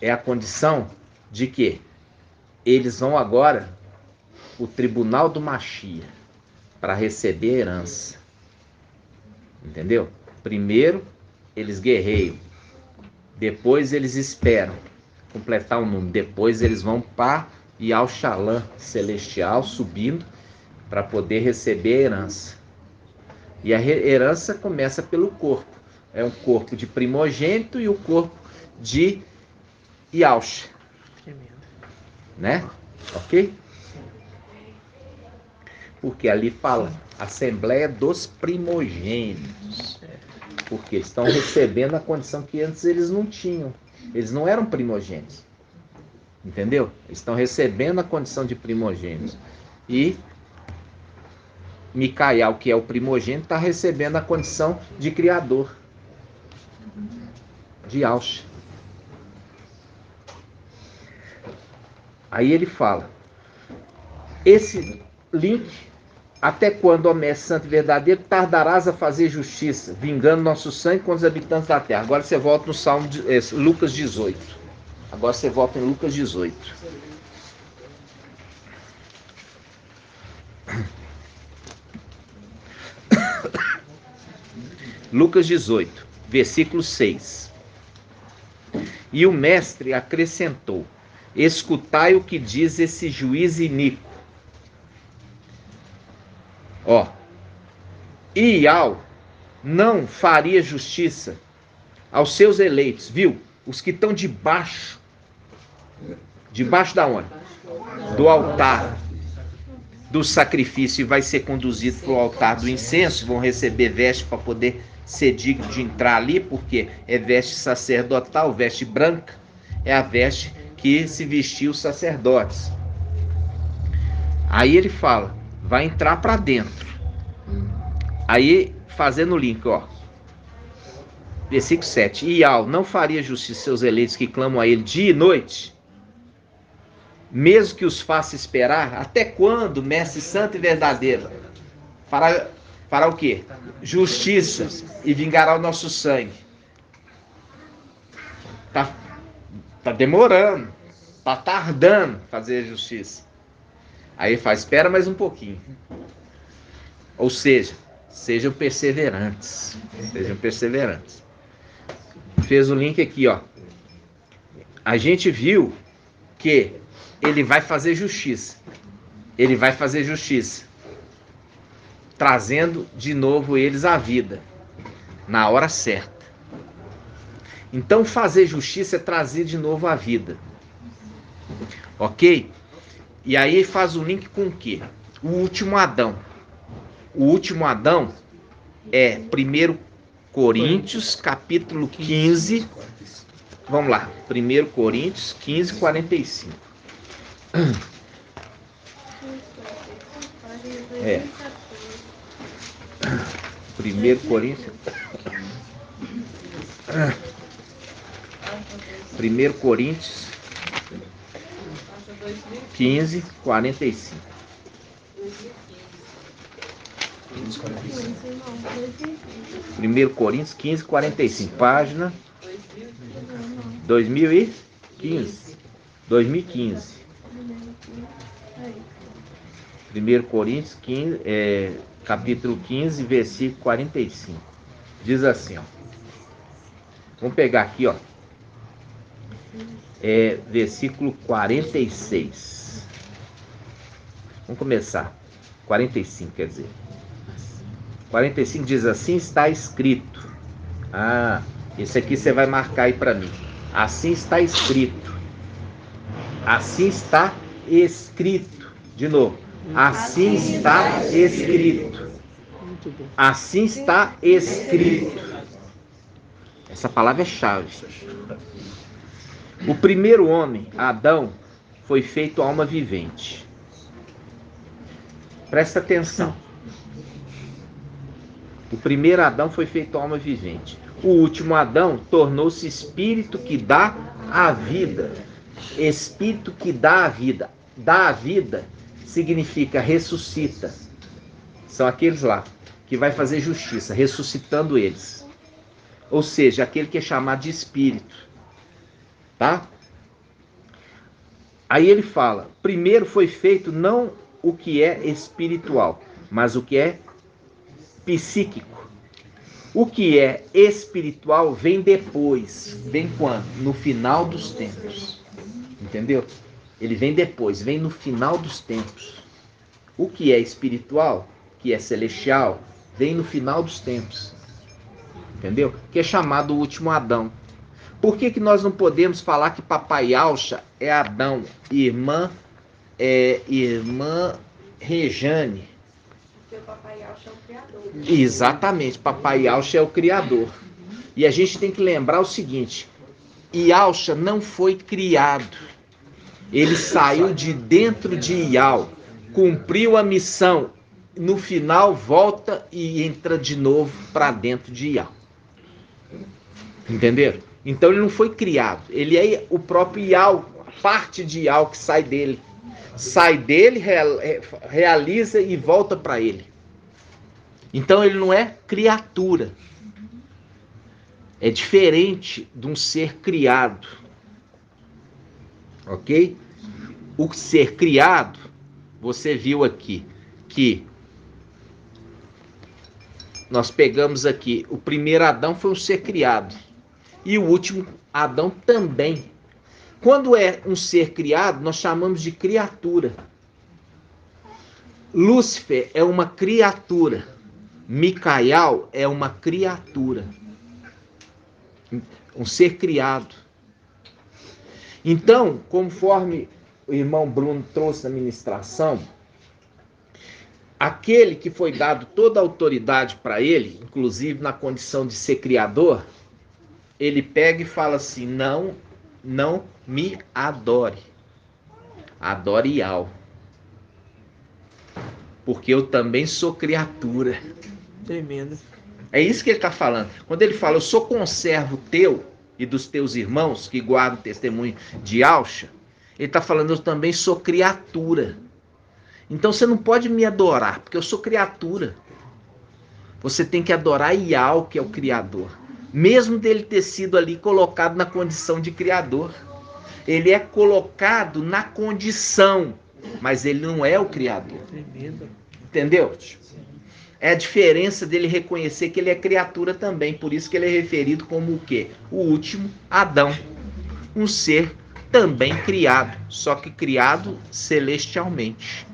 é a condição de que eles vão agora o tribunal do Machia para receber a herança. Entendeu? Primeiro, eles guerreiam. Depois, eles esperam completar o número. Depois, eles vão para Yalxalã celestial, subindo, para poder receber a herança. E a herança começa pelo corpo. É um corpo de primogênito e o corpo de Yalxa. Né? Ok? Porque ali fala Assembleia dos Primogênitos. Porque eles estão recebendo a condição que antes eles não tinham. Eles não eram primogênitos. Entendeu? Eles estão recebendo a condição de primogênitos. E Micael, que é o primogênito, está recebendo a condição de criador. De Yalxa. Aí ele fala: esse link, até quando, ó mestre santo e verdadeiro, tardarás a fazer justiça, vingando nosso sangue contra os habitantes da terra? Agora você volta no Salmo de Lucas 18. Agora você volta em Lucas 18. Lucas 18, versículo 6. E o mestre acrescentou: escutai o que diz esse juiz iníquo. Ó, Ial não faria justiça aos seus eleitos, viu? Os que estão debaixo da onde? Do altar do sacrifício, e vai ser conduzido para o altar do incenso, vão receber veste para poder ser digno de entrar ali, porque é veste sacerdotal, veste branca, é a veste que se vestiu os sacerdotes. Aí ele fala, vai entrar para dentro. Aí, fazendo o link, ó. Versículo 7. Ial não faria justiça seus eleitos que clamam a ele dia e noite, mesmo que os faça esperar? Até quando, mestre santo e verdadeiro? Fará o quê? Justiça e vingará o nosso sangue. Tá demorando, tá tardando fazer justiça. Aí ele faz, espera mais um pouquinho. Ou seja, sejam perseverantes. Sejam perseverantes. Fez o link aqui, ó. A gente viu que ele vai fazer justiça. Ele vai fazer justiça. Trazendo de novo eles à vida. Na hora certa. Então fazer justiça é trazer de novo a vida. Ok? E aí faz o link com o quê? O último Adão. O último Adão é 1 Coríntios, capítulo 15. Vamos lá. 1 Coríntios 15, 45. É. 1 Coríntios. 1 Coríntios 15, 45. 1 Coríntios 15, 45. Página 2015. 2015. 1 Coríntios 15, capítulo 15, versículo 45. Diz assim, ó. Vamos pegar aqui, ó. Versículo 46. Vamos começar. 45, quer dizer. 45 diz assim, está escrito. Ah, esse aqui você vai marcar aí para mim. Assim está escrito. Assim está escrito. De novo. Assim está escrito. Assim está escrito. Essa palavra é chave. O primeiro homem, Adão, foi feito alma vivente. Presta atenção. O primeiro Adão foi feito alma vivente. O último Adão tornou-se espírito que dá a vida. Espírito que dá a vida. Dá a vida significa ressuscita. São aqueles lá que vai fazer justiça, ressuscitando eles. Ou seja, aquele que é chamado de espírito. Tá? Aí ele fala, primeiro foi feito não o que é espiritual, mas o que é psíquico. O que é espiritual vem depois. Vem quando? No final dos tempos. Entendeu? Ele vem depois, vem no final dos tempos. O que é espiritual, que é celestial, vem no final dos tempos. Entendeu? Que é chamado o último Adão. Por que nós não podemos falar que Papai Alcha é Adão e irmã Rejane? Porque o Papai Alcha é o criador. Exatamente, Papai Alcha é o criador. E a gente tem que lembrar o seguinte, Yalcha não foi criado. Ele saiu de dentro de Ial, cumpriu a missão, no final volta e entra de novo para dentro de Ial. Entenderam? Então ele não foi criado, ele é o próprio Ial, parte de Ial que sai dele. Sai dele, realiza e volta para ele. Então ele não é criatura. É diferente de um ser criado. Ok? O ser criado, você viu aqui, que nós pegamos aqui, o primeiro Adão foi um ser criado. E o último Adão também. Quando é um ser criado, nós chamamos de criatura. Lúcifer é uma criatura. Micael é uma criatura. Um ser criado. Então, conforme o irmão Bruno trouxe na ministração, aquele que foi dado toda a autoridade para ele, inclusive na condição de ser criador, ele pega e fala assim: não me adore. Adore Yahweh. Porque eu também sou criatura. Tremendo. É isso que ele está falando. Quando ele fala, eu sou conservo teu e dos teus irmãos que guardam o testemunho de Alcha, ele está falando, eu também sou criatura. Então você não pode me adorar, porque eu sou criatura. Você tem que adorar Yahweh, que é o Criador. Mesmo dele ter sido ali colocado na condição de Criador. Ele é colocado na condição, mas ele não é o Criador. Tremendo. Entendeu? É a diferença dele reconhecer que ele é criatura também. Por isso que ele é referido como o quê? O último Adão. Um ser também criado, só que criado celestialmente.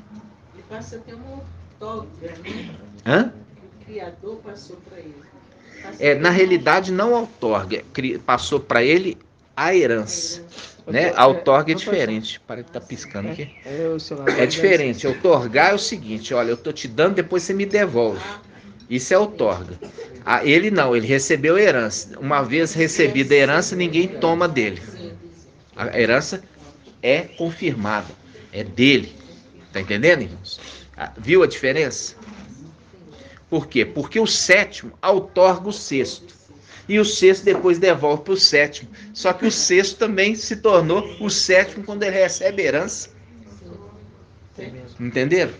Ele passa a ter uma outorga, né? Hã? O Criador passou para ele. Na realidade, não a outorga. Passou para ele a herança. Né? A outorga é diferente. Para que tá piscando aqui. É diferente. Outorgar é o seguinte: olha, eu tô te dando, depois você me devolve. Isso é outorga. Ele não, ele recebeu a herança. Uma vez recebida a herança, ninguém toma dele. A herança é confirmada. É dele. Tá entendendo, irmãos? Viu a diferença? Por quê? Porque o sétimo outorga o sexto. E o sexto depois devolve para o sétimo. Só que o sexto também se tornou o sétimo quando ele recebe herança. Entenderam?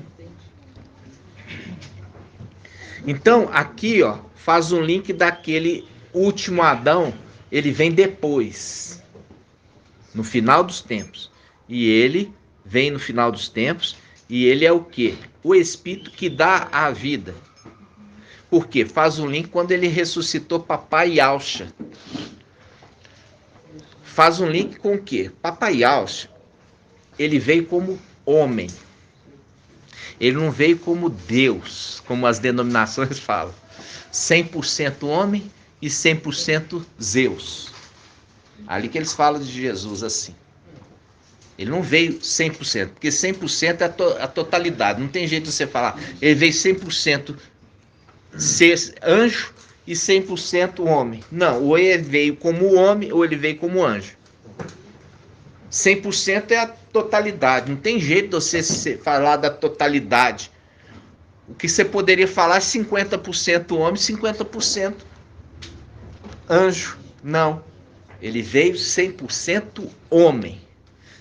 Então, aqui, ó, faz um link daquele último Adão. Ele vem depois, no final dos tempos. E ele vem no final dos tempos. E ele é o quê? O Espírito que dá a vida. Por quê? Faz um link quando ele ressuscitou Papai Yahshua. Faz um link com o quê? Papai Yahshua, ele veio como homem. Ele não veio como Deus, como as denominações falam. 100% homem e 100% Zeus. Ali que eles falam de Jesus assim. Ele não veio 100%, porque 100% é a totalidade. Não tem jeito de você falar. Ele veio 100% ser anjo e 100% homem. Não, ou ele veio como homem ou ele veio como anjo. 100% é a totalidade. Não tem jeito de você falar da totalidade. O que você poderia falar é 50% homem, 50% anjo. Não. Ele veio 100% homem.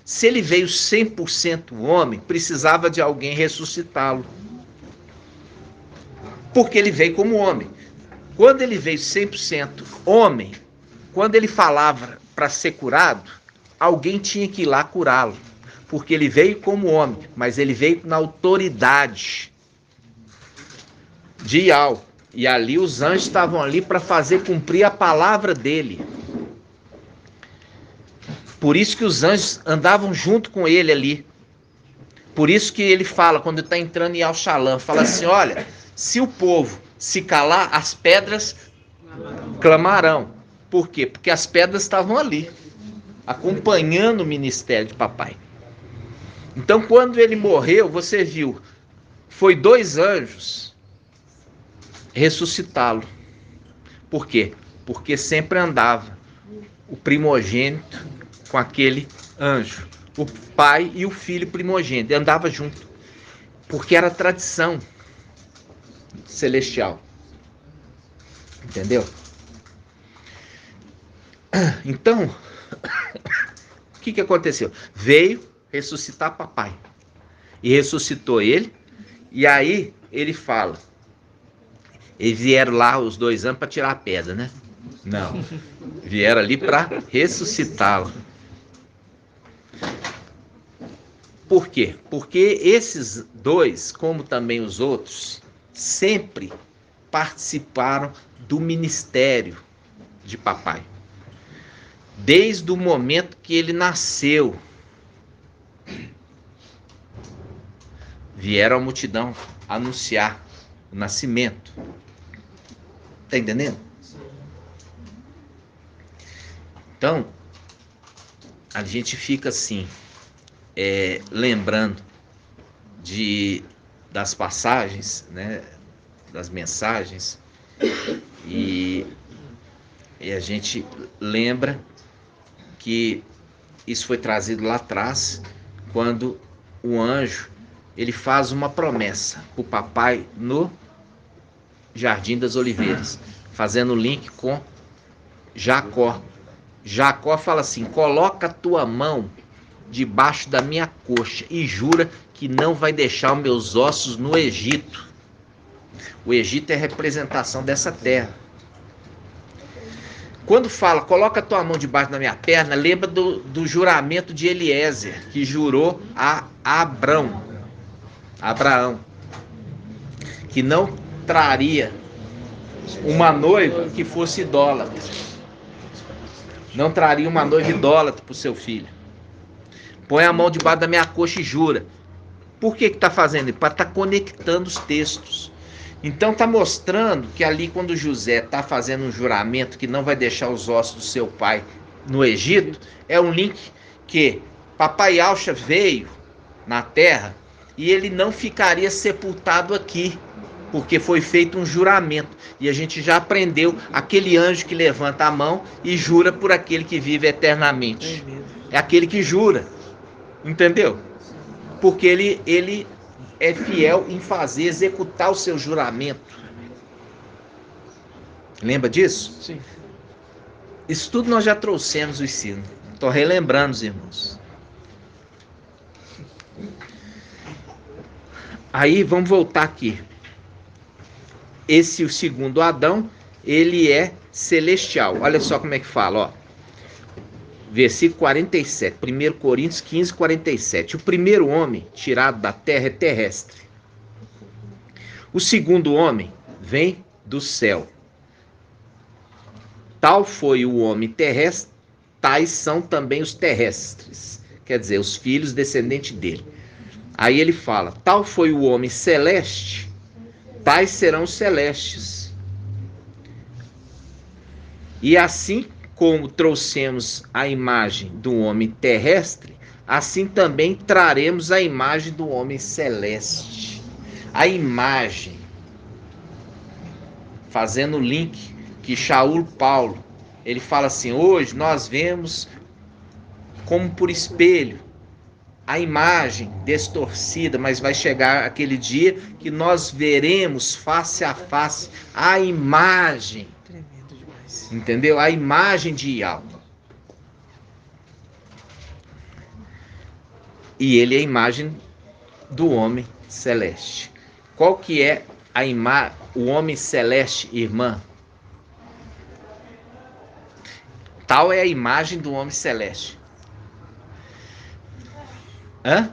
Se ele veio 100% homem, precisava de alguém ressuscitá-lo. Porque ele veio como homem. Quando ele veio 100% homem, quando ele falava para ser curado, alguém tinha que ir lá curá-lo. Porque ele veio como homem, mas ele veio na autoridade de Yahweh. E ali os anjos estavam ali para fazer cumprir a palavra dele. Por isso que os anjos andavam junto com ele ali. Por isso que ele fala, quando está entrando em Al-Shalom, fala assim, olha, se o povo se calar, as pedras clamarão. Por quê? Porque as pedras estavam ali, acompanhando o ministério de papai. Então, quando ele morreu, você viu, foi 2 anjos ressuscitá-lo. Por quê? Porque sempre andava o primogênito com aquele anjo. O pai e o filho primogênito. Andava junto. Porque era tradição celestial. Entendeu? Então, o que aconteceu? Veio ressuscitar papai. E ressuscitou ele. E aí ele fala. Eles vieram lá os 2 anos para tirar a pedra, né? Não. Vieram ali para ressuscitá-lo. Por quê? Porque esses 2, como também os outros, sempre participaram do ministério de papai. Desde o momento que ele nasceu. Vieram a multidão anunciar o nascimento. Tá entendendo? Então, a gente fica assim, lembrando das passagens, né, das mensagens, e a gente lembra que isso foi trazido lá atrás, quando o anjo ele faz uma promessa para o papai no Jardim das Oliveiras, fazendo link com Jacó. Jacó fala assim: coloca a tua mão debaixo da minha coxa e jura que não vai deixar os meus ossos no Egito. O Egito é a representação dessa terra. Quando fala, coloca a tua mão debaixo da minha perna, lembra do juramento de Eliezer, que jurou a Abraão, que não traria uma noiva que fosse idólatra. Não traria uma noiva idólatra para o seu filho. Põe a mão debaixo da minha coxa e jura. Por que está fazendo isso? Para estar conectando os textos. Então está mostrando que ali quando José está fazendo um juramento que não vai deixar os ossos do seu pai no Egito, é um link que Papai Yahshua veio na terra e ele não ficaria sepultado aqui, porque foi feito um juramento. E a gente já aprendeu aquele anjo que levanta a mão e jura por aquele que vive eternamente. É aquele que jura. Entendeu? Porque ele é fiel em fazer, executar o seu juramento. Lembra disso? Sim. Isso tudo nós já trouxemos o ensino. Estou relembrando, os irmãos. Aí vamos voltar aqui. O segundo Adão, ele é celestial. Olha só como é que fala, ó. Versículo 47, 1 Coríntios 15, 47. O primeiro homem tirado da terra é terrestre. O segundo homem vem do céu. Tal foi o homem terrestre, tais são também os terrestres. Quer dizer, os filhos descendentes dele. Aí ele fala, tal foi o homem celeste, tais serão os celestes. E assim como trouxemos a imagem do homem terrestre, assim também traremos a imagem do homem celeste. A imagem, fazendo o link que Shaul Paulo, ele fala assim, hoje nós vemos como por espelho a imagem distorcida, mas vai chegar aquele dia que nós veremos face a face a imagem. Entendeu? A imagem de Yahweh. E ele é a imagem do homem celeste. Qual que é o homem celeste, irmã? Tal é a imagem do homem celeste. Hã?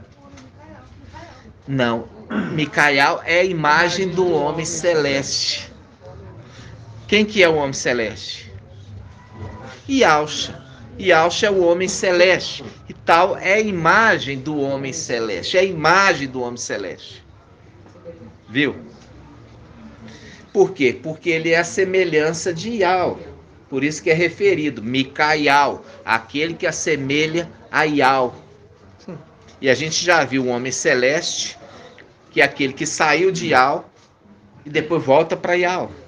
Não. Micael é a imagem do homem celeste. Quem que é o homem celeste? Yahshua. Yahshua é o homem celeste. E tal é a imagem do homem celeste. É a imagem do homem celeste. Viu? Por quê? Porque ele é a semelhança de Yahweh. Por isso que é referido, Micael, aquele que assemelha a Yahweh. E a gente já viu o homem celeste, que é aquele que saiu de Yahweh e depois volta para Yahweh.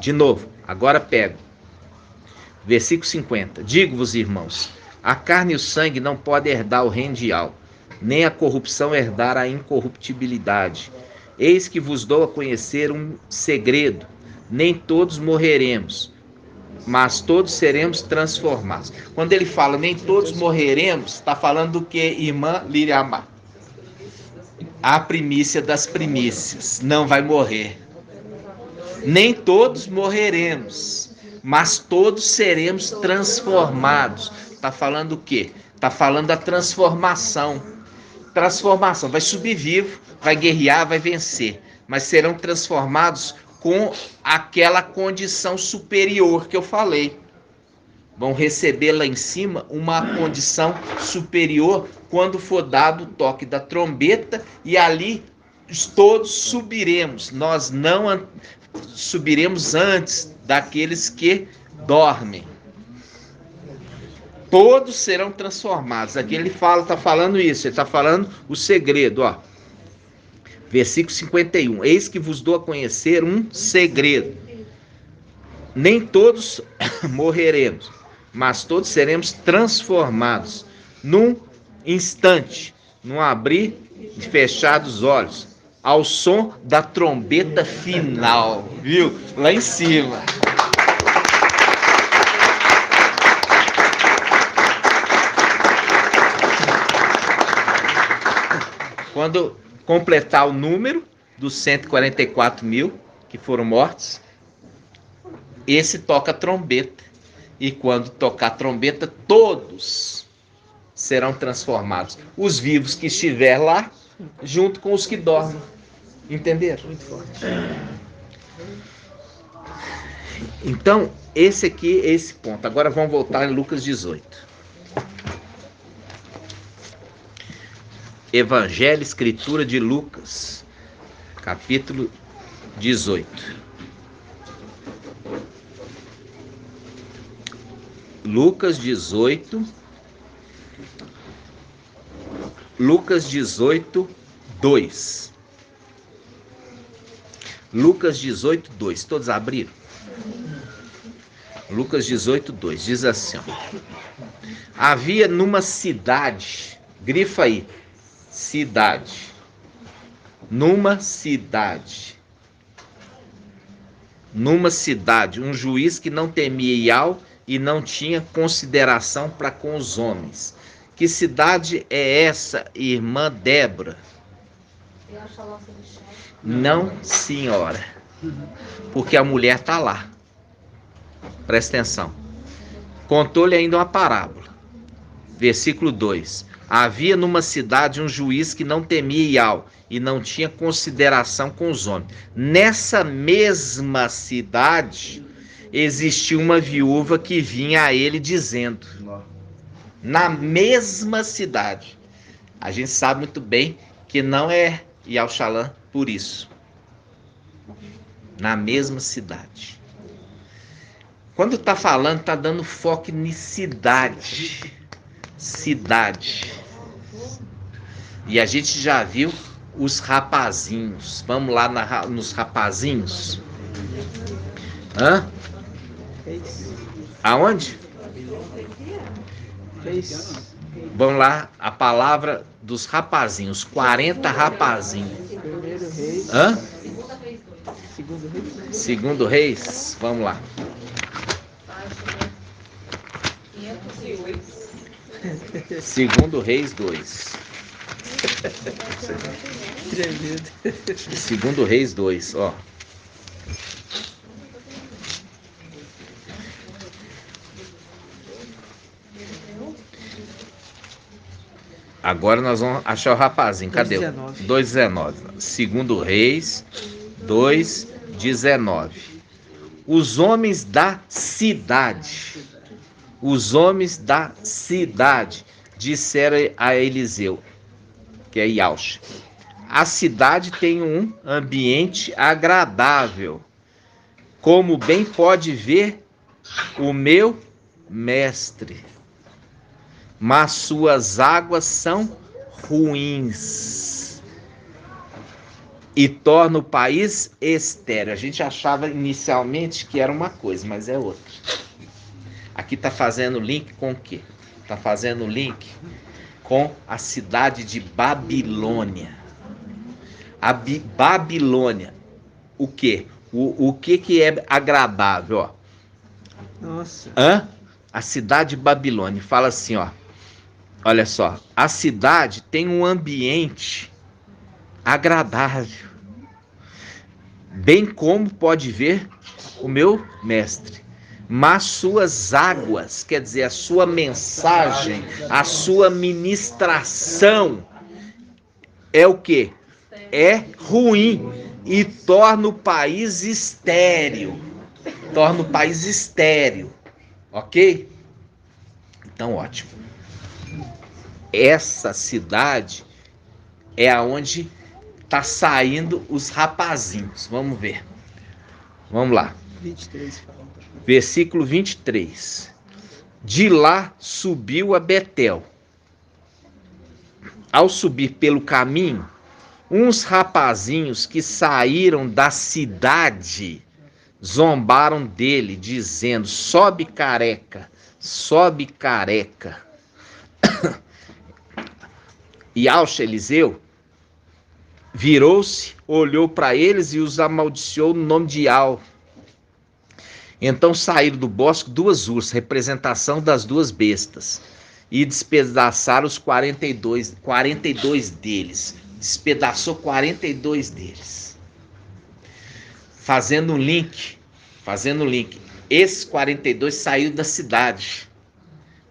De novo, agora pego. Versículo 50. Digo-vos, irmãos, a carne e o sangue não podem herdar o reino de Yahweh, nem a corrupção herdar a incorruptibilidade. Eis que vos dou a conhecer um segredo. Nem todos morreremos, mas todos seremos transformados. Quando ele fala nem todos morreremos, está falando do que, irmã Liriamá? A primícia das primícias não vai morrer. Nem todos morreremos, mas todos seremos transformados. Está falando o quê? Está falando da transformação. Transformação. Vai subir vivo, vai guerrear, vai vencer. Mas serão transformados com aquela condição superior que eu falei. Vão receber lá em cima uma condição superior quando for dado o toque da trombeta e ali todos subiremos. Nós não subiremos antes daqueles que dormem. todos serão transformados. Aqui ele está falando isso, ele está falando o segredo, ó. Versículo 51. Eis que vos dou a conhecer um segredo. Nem todos morreremos, mas todos seremos transformados num instante, num abrir e fechar dos olhos, ao som da trombeta final, viu? Lá em cima. Quando completar o número dos 144 mil que foram mortos, esse toca a trombeta. E quando tocar a trombeta, todos serão transformados. Os vivos que estiver lá, junto com os que dormem. Entenderam? Muito forte. Então, esse aqui é esse ponto. Agora vamos voltar em Lucas 18. Evangelho, Escritura de Lucas, capítulo 18. Lucas 18. Lucas 18, 2. Lucas 18, 2. Todos abriram? Lucas 18, 2. Diz assim, ó. Havia numa cidade, grifa aí, cidade. Numa cidade, um juiz que não temia Ial e não tinha consideração para com os homens. Que cidade é essa, irmã Débora? Não, senhora. Porque a mulher está lá. Presta atenção. Contou-lhe ainda uma parábola. Versículo 2. Havia numa cidade um juiz que não temia Ial e não tinha consideração com os homens. Nessa mesma cidade existia uma viúva que vinha a ele dizendo, na mesma cidade. A gente sabe muito bem que não é Ial-Shalom por isso. Na mesma cidade. Quando está falando, está dando foco em cidade. Cidade. E a gente já viu os rapazinhos. Vamos lá nos rapazinhos. Hã? Aonde? Vamos lá, a palavra dos rapazinhos. 40 rapazinhos. Primeiro Reis. Hã? Segundo Reis. Segundo Reis. Vamos lá. Segundo Reis 2. Tremendo. Segundo Reis 2, ó. Agora nós vamos achar o rapazinho. Cadê? 2,19. Segundo Reis 2,19. Os homens da cidade. Os homens da cidade disseram a Eliseu, que é Iaush, a cidade tem um ambiente agradável, como bem pode ver o meu mestre, mas suas águas são ruins e torna o país estéril. A gente achava inicialmente que era uma coisa, mas é outra. Aqui está fazendo link com o quê? Está fazendo link com a cidade de Babilônia. A Babilônia. O quê? O que é agradável? Ó. Nossa. A cidade de Babilônia. Fala assim, ó. Olha só. A cidade tem um ambiente agradável. Bem como pode ver o meu mestre. Mas suas águas, quer dizer, a sua mensagem, a sua ministração é o quê? É ruim e torna o país estéril. Torna o país estéril. Ok? Então, ótimo. Essa cidade é aonde está saindo os rapazinhos. Vamos ver. Vamos lá. 23. Versículo 23. De lá subiu a Betel. Ao subir pelo caminho, uns rapazinhos que saíram da cidade zombaram dele, dizendo: sobe careca, sobe careca. E Eliseu virou-se, olhou para eles e os amaldiçoou no nome de Al. Então saíram do bosque 2 ursas, representação das 2 bestas, e despedaçaram os 42 deles. Despedaçou 42 deles. Fazendo um link. Esses 42 saíram da cidade.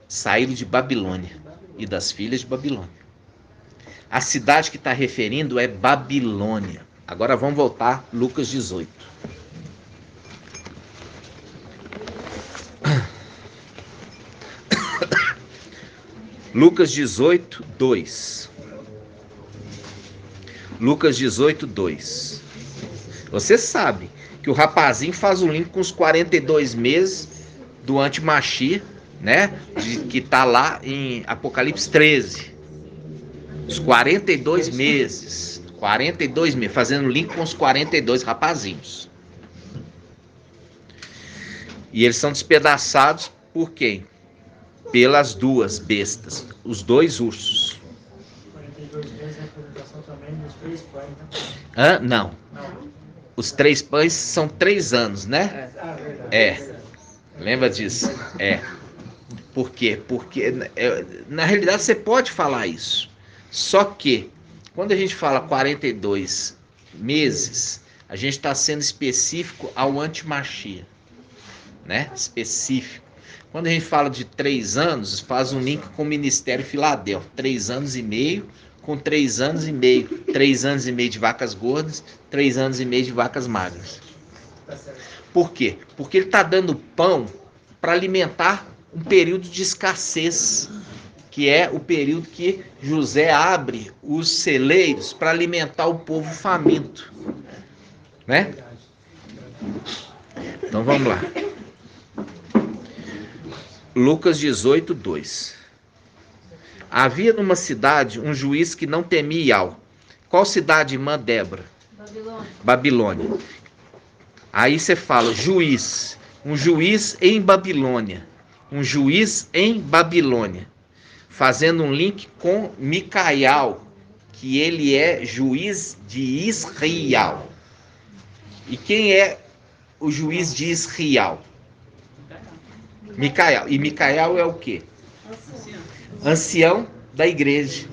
Saíram de Babilônia e das filhas de Babilônia. A cidade que está referindo é Babilônia. Agora vamos voltar, Lucas 18. Lucas 18, 2. Lucas 18, 2. Você sabe que o rapazinho faz o link com os 42 meses do anti-Machia, né? Que está lá em Apocalipse 13. Os 42 meses. 42 meses, fazendo link com os 42 rapazinhos. E eles são despedaçados por quem? Pelas 2 bestas, os 2 ursos. 42 vezes a representação também dos 3 pães, né? Não. Os 3 pães são 3 anos, né? Lembra disso? Por quê? Porque, na realidade, você pode falar isso. Só que, quando a gente fala 42 meses, a gente está sendo específico ao anti-Machia, né? Específico. Quando a gente fala de 3 anos, faz um link com o Ministério Filadélfia. 3 anos e meio com 3 anos e meio. 3 anos e meio de vacas gordas, 3 anos e meio de vacas magras. Por quê? Porque ele está dando pão para alimentar um período de escassez, que é o período que José abre os celeiros para alimentar o povo faminto. Né? Então vamos lá. Lucas 18, 2. Havia numa cidade um juiz que não temia Ial. Qual cidade, irmã Débora? Babilônia. Aí você fala juiz. Um juiz em Babilônia. Um juiz em Babilônia. Fazendo um link com Micael, que ele é juiz de Israel. E quem é o juiz de Israel? Micael. E Micael é o quê? Ancião da igreja.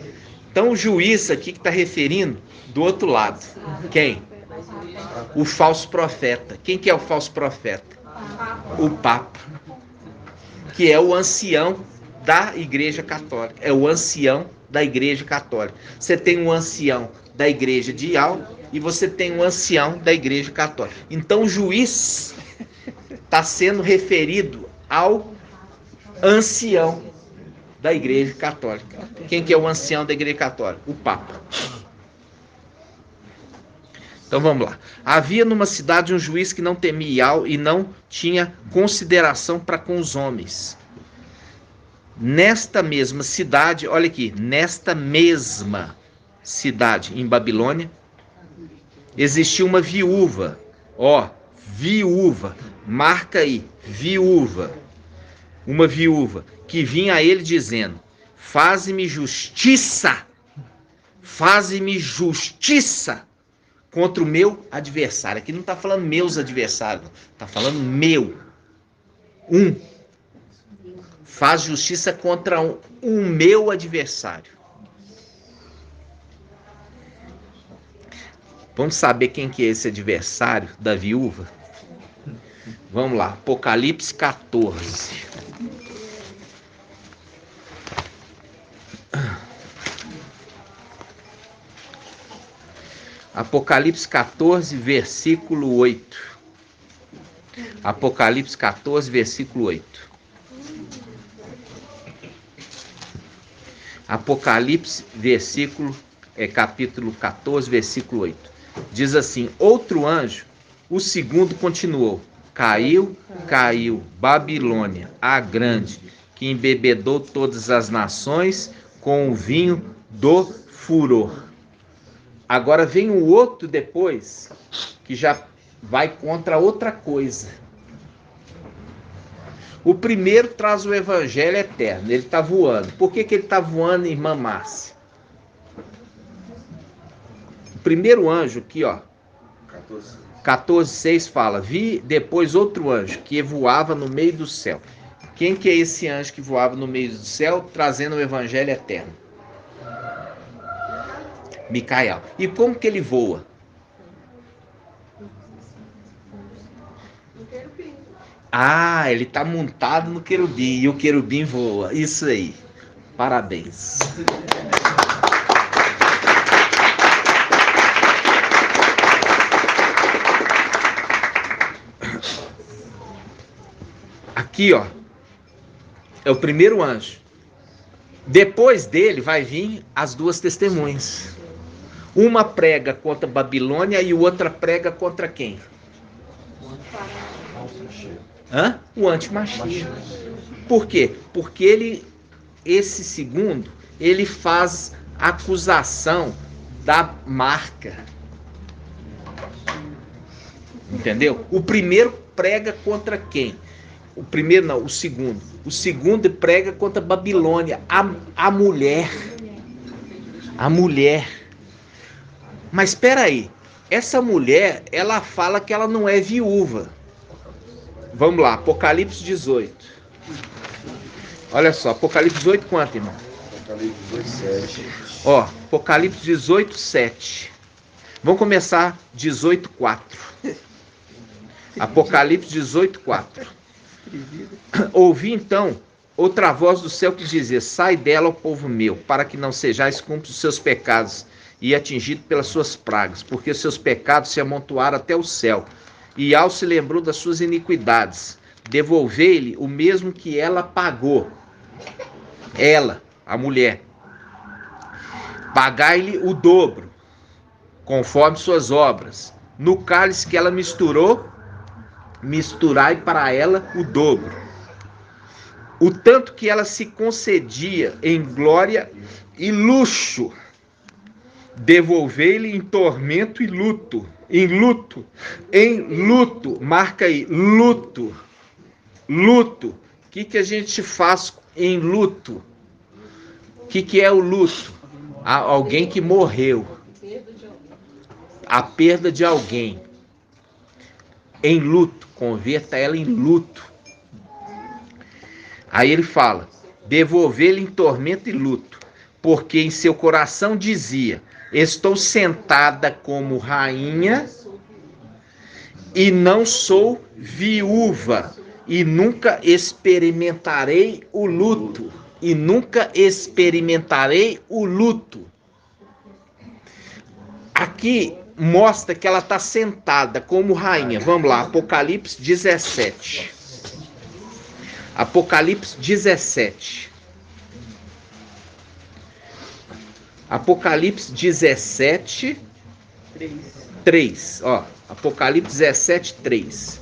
Então o juiz aqui que está referindo do outro lado. Quem? O falso profeta. Quem que é o falso profeta? O Papa. Que é o ancião da igreja católica. É o ancião da igreja católica. Você tem um ancião da igreja de Ial e você tem um ancião da igreja católica. Então o juiz está sendo referido ao ancião da igreja católica. Quem que é o ancião da igreja católica? O Papa. Então vamos lá. Havia numa cidade um juiz que não temia Ial e não tinha consideração para com os homens. Nesta mesma cidade, olha aqui, nesta mesma cidade em Babilônia, existia uma viúva. Viúva, marca aí, viúva. Uma viúva que vinha a ele dizendo: faze-me justiça contra o meu adversário. Aqui não está falando meus adversários, está falando meu. Faz justiça contra o meu adversário. Vamos saber quem que é esse adversário da viúva? Vamos lá, Apocalipse 14. Apocalipse 14, versículo 8. Apocalipse 14, versículo 8. Apocalipse, capítulo 14, versículo 8. Diz assim: outro anjo, o segundo, continuou: caiu, Babilônia, a grande, que embebedou todas as nações com o vinho do furor. Agora vem o outro depois, que já vai contra outra coisa. O primeiro traz o evangelho eterno, ele está voando. Por que ele está voando, irmã Márcia? O primeiro anjo aqui, ó, 14:6 fala: vi depois outro anjo que voava no meio do céu. Quem que é esse anjo que voava no meio do céu, trazendo o evangelho eterno? Micael. E como que ele voa? Ah, ele está montado no querubim, e o querubim voa. Isso aí. Parabéns. Aqui, ó, é o primeiro anjo. Depois dele vai vir as duas testemunhas. Uma prega contra a Babilônia e outra prega contra quem? O anti-Mashiach. Por quê? Porque esse segundo, ele faz acusação da marca. Entendeu? O primeiro prega contra quem? O primeiro não, o segundo. O segundo prega contra a Babilônia, a mulher. A mulher. Mas espera aí, essa mulher, ela fala que ela não é viúva. Vamos lá, Apocalipse 18. Olha só, Apocalipse 18 quanto, irmão? Apocalipse 18:7. Ó, Apocalipse 18:7. Vamos começar 18:4. Apocalipse 18:4. Ouvi então outra voz do céu que dizia: sai dela, ó povo meu, para que não sejais cúmplices dos seus pecados e atingido pelas suas pragas, porque seus pecados se amontoaram até o céu, e Al se lembrou das suas iniquidades. Devolvei-lhe o mesmo que ela pagou. Ela, a mulher. Pagai-lhe o dobro, conforme suas obras. No cálice que ela misturou, misturai para ela o dobro. O tanto que ela se concedia em glória e luxo, devolvei-lhe em tormento e luto. Em luto, marca aí, luto. O que a gente faz em luto? O que é o luto? Alguém que morreu. A perda de alguém. Em luto, converta ela em luto. Aí ele fala: devolver-lhe em tormento e luto, porque em seu coração dizia: estou sentada como rainha e não sou viúva, e nunca experimentarei o luto. Aqui mostra que ela está sentada como rainha. Vamos lá, Apocalipse 17. Apocalipse 17. Apocalipse 17, 3. Ó, Apocalipse 17, 3.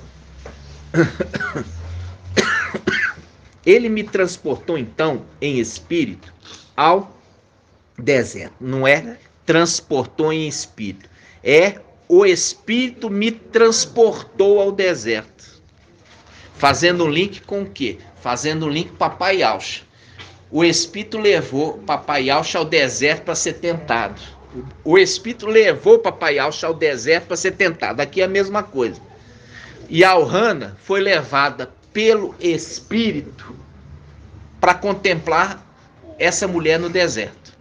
Ele me transportou então em espírito ao deserto. Não é transportou em espírito. É o espírito me transportou ao deserto. Fazendo um link com o quê? Fazendo um link com Papai Yahshua. O Espírito levou Papai Yahshua ao deserto para ser tentado. O Espírito levou Papai Yahshua ao deserto para ser tentado. Aqui é a mesma coisa. E a Ohana foi levada pelo Espírito para contemplar essa mulher no deserto.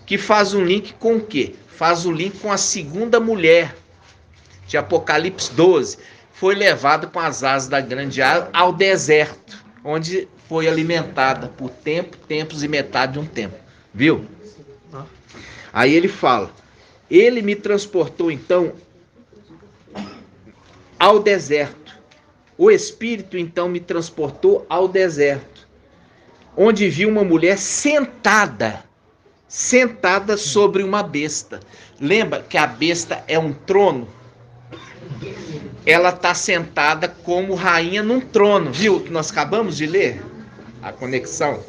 Que faz um link com o quê? Faz o link com a segunda mulher de Apocalipse 12. Foi levada com as asas da grande árvore ao deserto, onde foi alimentada por tempos e metade de um tempo. Viu? Aí ele fala: ele me transportou então ao deserto. O Espírito então me transportou ao deserto, onde vi uma mulher sentada sobre uma besta. Lembra que a besta é um trono? Ela está sentada como rainha num trono, viu? Que nós acabamos de ler. a conexão?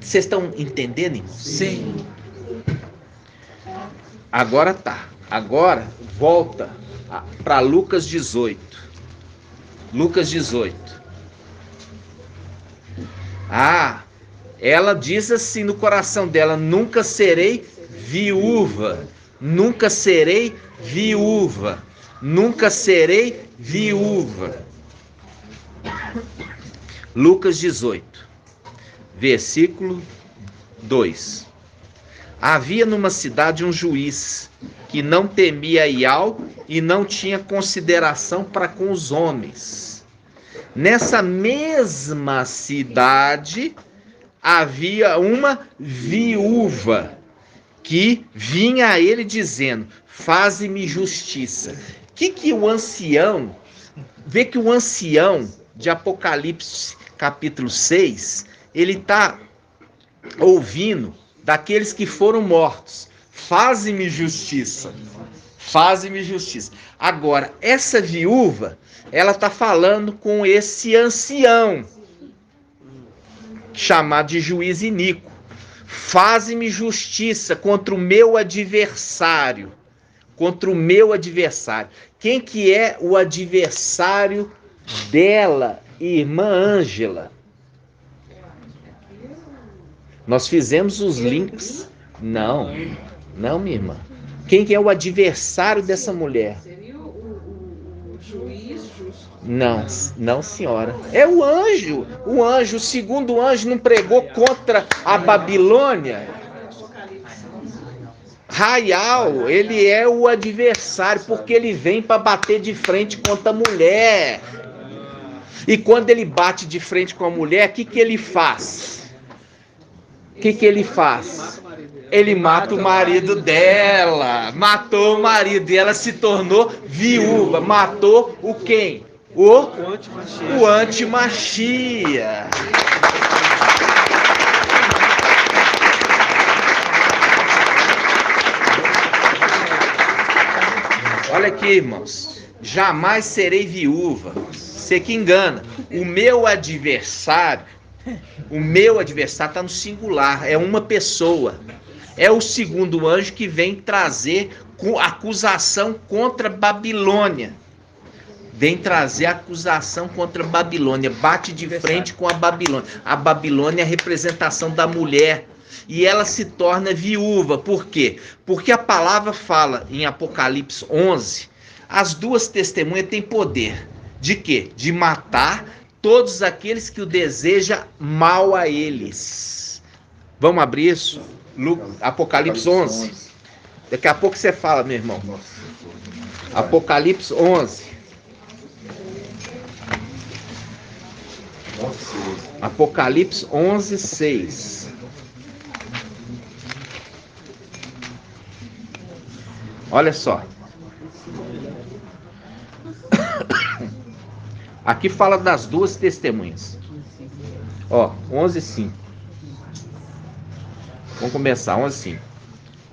Vocês estão entendendo, irmão? Sim. Agora tá. Agora volta para Lucas 18. Lucas 18. Ela diz assim no coração dela: nunca serei viúva. Nunca serei viúva. Nunca serei viúva. Lucas 18, versículo 2. Havia numa cidade um juiz que não temia Ial e não tinha consideração para com os homens. Nessa mesma cidade havia uma viúva que vinha a ele dizendo: faze-me justiça. Que o ancião, vê que o ancião de Apocalipse capítulo 6, ele está ouvindo daqueles que foram mortos: faze-me justiça, faze-me justiça. Agora, essa viúva, ela está falando com esse ancião, chamado de juiz iníquo: faze-me justiça contra o meu adversário. Contra o meu adversário. Quem que é o adversário dela, irmã Ângela? Nós fizemos os links. Não, minha irmã. Quem que é o adversário dessa mulher? Seria o juiz justo. Não, senhora. É o anjo. O segundo anjo não pregou contra a Babilônia? Raial, ele é o adversário, porque ele vem para bater de frente contra a mulher. E quando ele bate de frente com a mulher, o que ele faz? Ele mata o marido dela. Matou o marido e ela se tornou viúva. Matou o quem? O antimachia. Olha aqui, irmãos. Jamais serei viúva. Você que engana. O meu adversário está no singular. É uma pessoa. É o segundo anjo que vem trazer acusação contra Babilônia. Vem trazer acusação contra Babilônia. Bate de frente com a Babilônia. A Babilônia é a representação da mulher. E ela se torna viúva. Por quê? Porque a palavra fala em Apocalipse 11, as duas testemunhas têm poder. De quê? De matar todos aqueles que o desejam mal a eles. Vamos abrir isso? Apocalipse 11. Daqui a pouco você fala, meu irmão. Apocalipse 11. Apocalipse 11, 6. Olha só. Aqui fala das duas testemunhas. Ó, 11:5. Vamos começar, 11:5.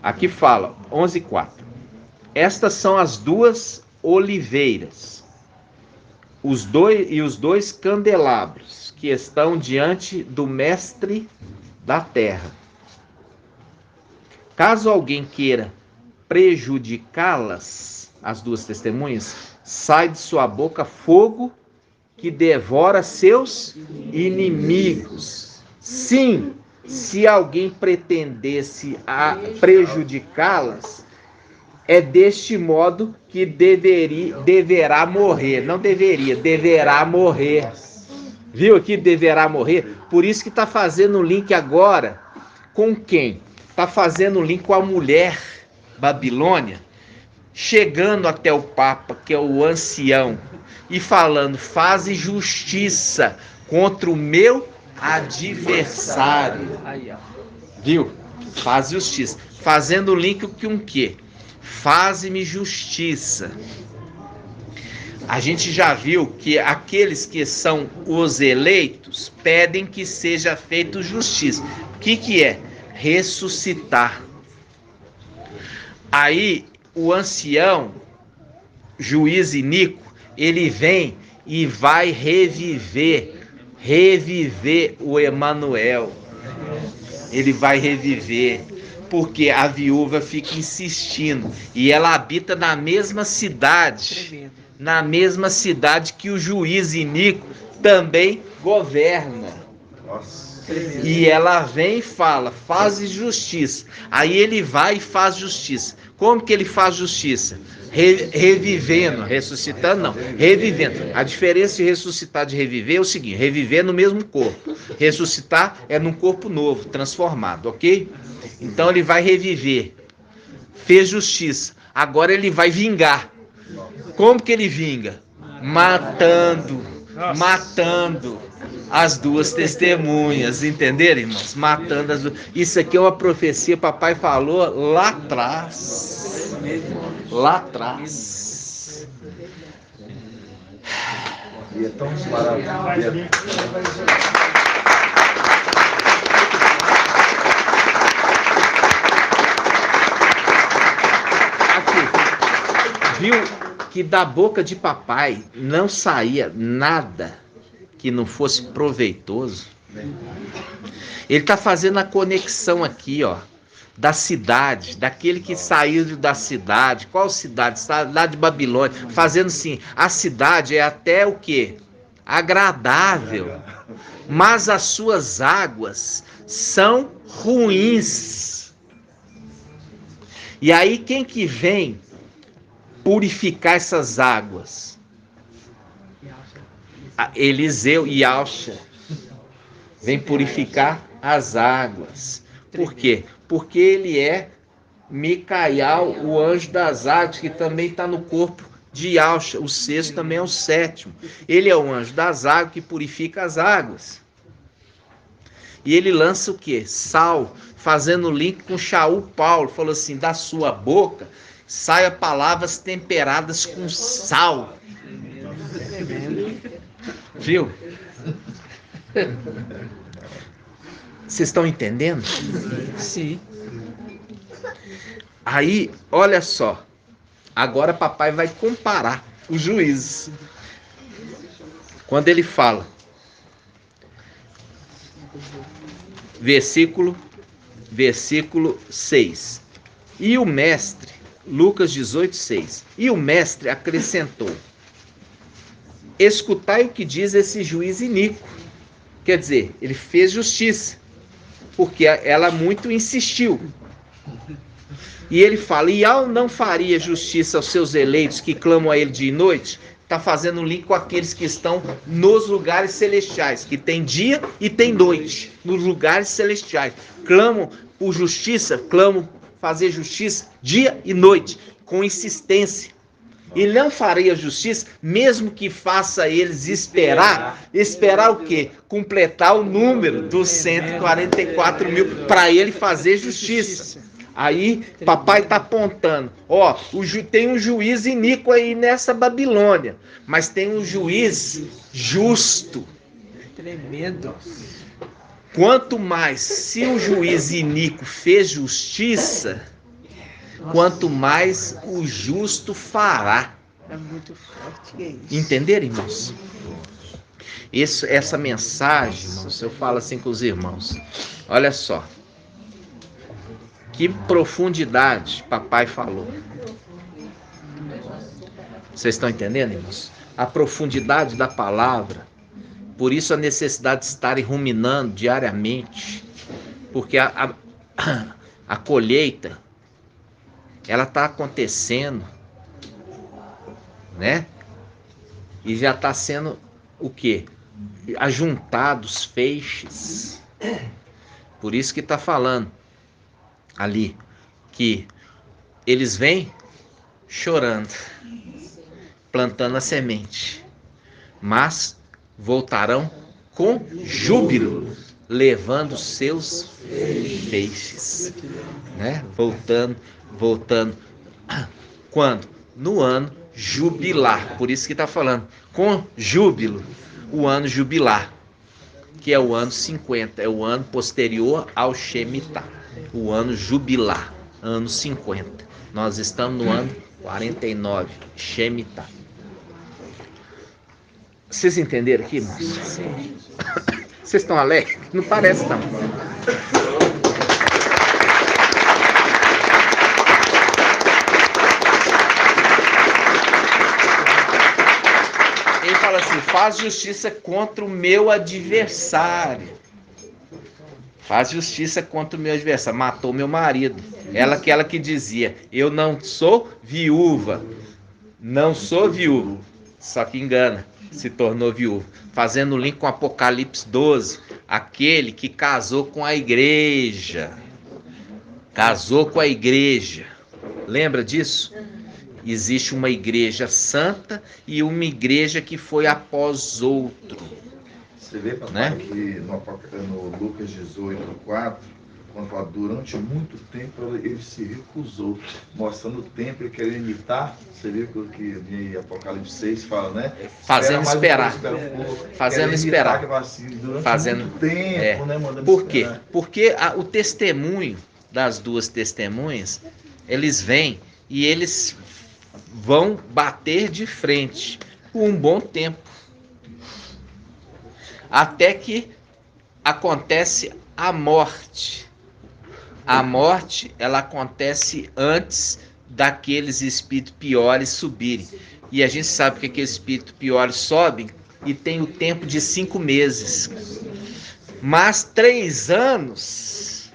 Aqui fala, 11:4. Estas são as duas oliveiras, os dois candelabros que estão diante do mestre da terra. Caso alguém queira prejudicá-las, as duas testemunhas, sai de sua boca fogo que devora seus inimigos. Sim, se alguém pretendesse a prejudicá-las, é deste modo que deverá morrer. Não deveria, deverá morrer. Viu aqui, deverá morrer? Por isso que está fazendo o link agora com quem? Está fazendo o link com a mulher Babilônia, chegando até o Papa, que é o ancião, e falando: faze justiça contra o meu adversário. Viu? Faz justiça. Fazendo o link com o quê? Faze-me justiça. A gente já viu que aqueles que são os eleitos pedem que seja feita justiça. O que é? Ressuscitar. Aí o ancião, juiz iníquo, ele vem e vai reviver reviver o Emanuel. Ele vai reviver, porque a viúva fica insistindo, e ela habita na mesma cidade, que o juiz iníquo também governa. E ela vem e fala, faz justiça. Aí ele vai e faz justiça. Como que ele faz justiça? Revivendo, ressuscitando não, revivendo. A diferença de ressuscitar e de reviver é o seguinte: reviver no mesmo corpo, ressuscitar é num corpo novo, transformado, ok? Então ele vai reviver, fez justiça, agora ele vai vingar. Como que ele vinga? Matando as duas testemunhas, entenderam, irmãos? Matando as duas. Isso aqui é uma profecia, papai falou lá atrás. Lá atrás. E é tão maravilhoso. Aqui, viu que da boca de papai não saía nada que não fosse proveitoso? Ele está fazendo a conexão aqui, ó, da cidade, daquele que saiu da cidade. Qual cidade? Cidade de Babilônia. Fazendo assim, a cidade é até o quê? Agradável, mas as suas águas são ruins. E aí quem que vem purificar essas águas? Eliseu e Alcha vem purificar as águas. Por quê? Porque ele é Micael, o anjo das águas, que também está no corpo de Alcha. O sexto também é o sétimo. Ele é o anjo das águas que purifica as águas. E ele lança o quê? Sal, fazendo link com Shaul Paulo. Falou assim, da sua boca saia palavras temperadas com sal. Viu? Vocês estão entendendo? Sim. Aí, olha só. Agora papai vai comparar os juízes. Quando ele fala, versículo 6. E o mestre, Lucas 18, 6. E o mestre acrescentou, escutai o que diz esse juiz iníquo. Quer dizer, ele fez justiça, porque ela muito insistiu. E ele fala, e ao não faria justiça aos seus eleitos que clamam a ele dia e noite, está fazendo um link com aqueles que estão nos lugares celestiais, que tem dia e tem noite, nos lugares celestiais. Clamam por justiça, clamam fazer justiça dia e noite, com insistência. E não faria justiça, mesmo que faça eles esperar o quê? Completar o número dos 144 mil, para ele fazer justiça. Aí, papai está apontando, ó, tem um juiz iníquo aí nessa Babilônia, mas tem um juiz justo. Tremendo. Quanto mais, se o juiz iníquo fez justiça, quanto mais o justo fará. É muito forte, que é isso? Entenderam, irmãos? Essa mensagem, irmãos, eu falo assim com os irmãos. Olha só. Que profundidade papai falou. Vocês estão entendendo, irmãos? A profundidade da palavra. Por isso a necessidade de estarem ruminando diariamente. Porque a colheita, ela está acontecendo, né? E já está sendo o quê? Ajuntados feixes. Por isso que está falando ali que eles vêm chorando, plantando a semente, mas voltarão com júbilo, levando seus feixes, né? Voltando. Quando? No ano jubilar. Por isso que está falando com júbilo, o ano jubilar, que é o ano 50, é o ano posterior ao Shemitah, o ano jubilar, ano 50. Nós estamos no ano 49, Shemitah. Vocês entenderam aqui, irmãos? Sim. Vocês estão alegres? Não parece, não. Ele fala assim, faz justiça contra o meu adversário. Faz justiça contra o meu adversário. Matou meu marido. Aquela que dizia, eu não sou viúva. Não sou viúva. Só que engana, se tornou viúva. Fazendo link com Apocalipse 12. Aquele que casou com a igreja. Casou com a igreja. Lembra disso? Existe uma igreja santa e uma igreja que foi após outro. Você vê, papai, Né? que no Lucas 18, 4, quando fala, durante muito tempo ele se recusou, mostrando o tempo, ele queria imitar. Você viu que em Apocalipse 6 fala, né? Fazendo esperar. Fazendo esperar. Fazendo muito tempo, né? Mandando Por quê? esperar. Porque o testemunho das duas testemunhas, eles vêm e eles vão bater de frente por um bom tempo. Até que acontece a morte. A morte, ela acontece antes daqueles espíritos piores subirem. E a gente sabe que aqueles espíritos piores sobem e tem o tempo de 5 meses. Mas 3 anos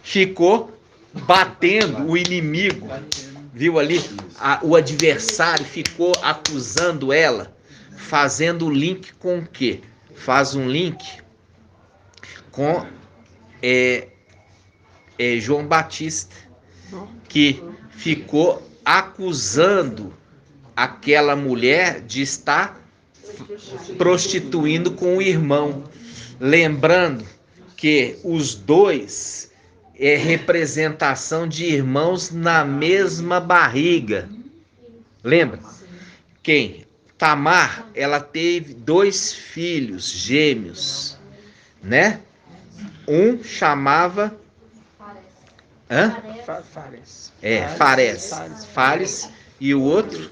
ficou batendo o inimigo. Viu ali? O adversário ficou acusando ela, fazendo o link com o quê? Faz um link com João Batista, que ficou acusando aquela mulher de estar prostituindo com o irmão. Lembrando que os dois é representação de irmãos na mesma barriga. Lembra? Quem? Tamar, ela teve 2 filhos gêmeos, né? Um chamava Fares. Fares, e o outro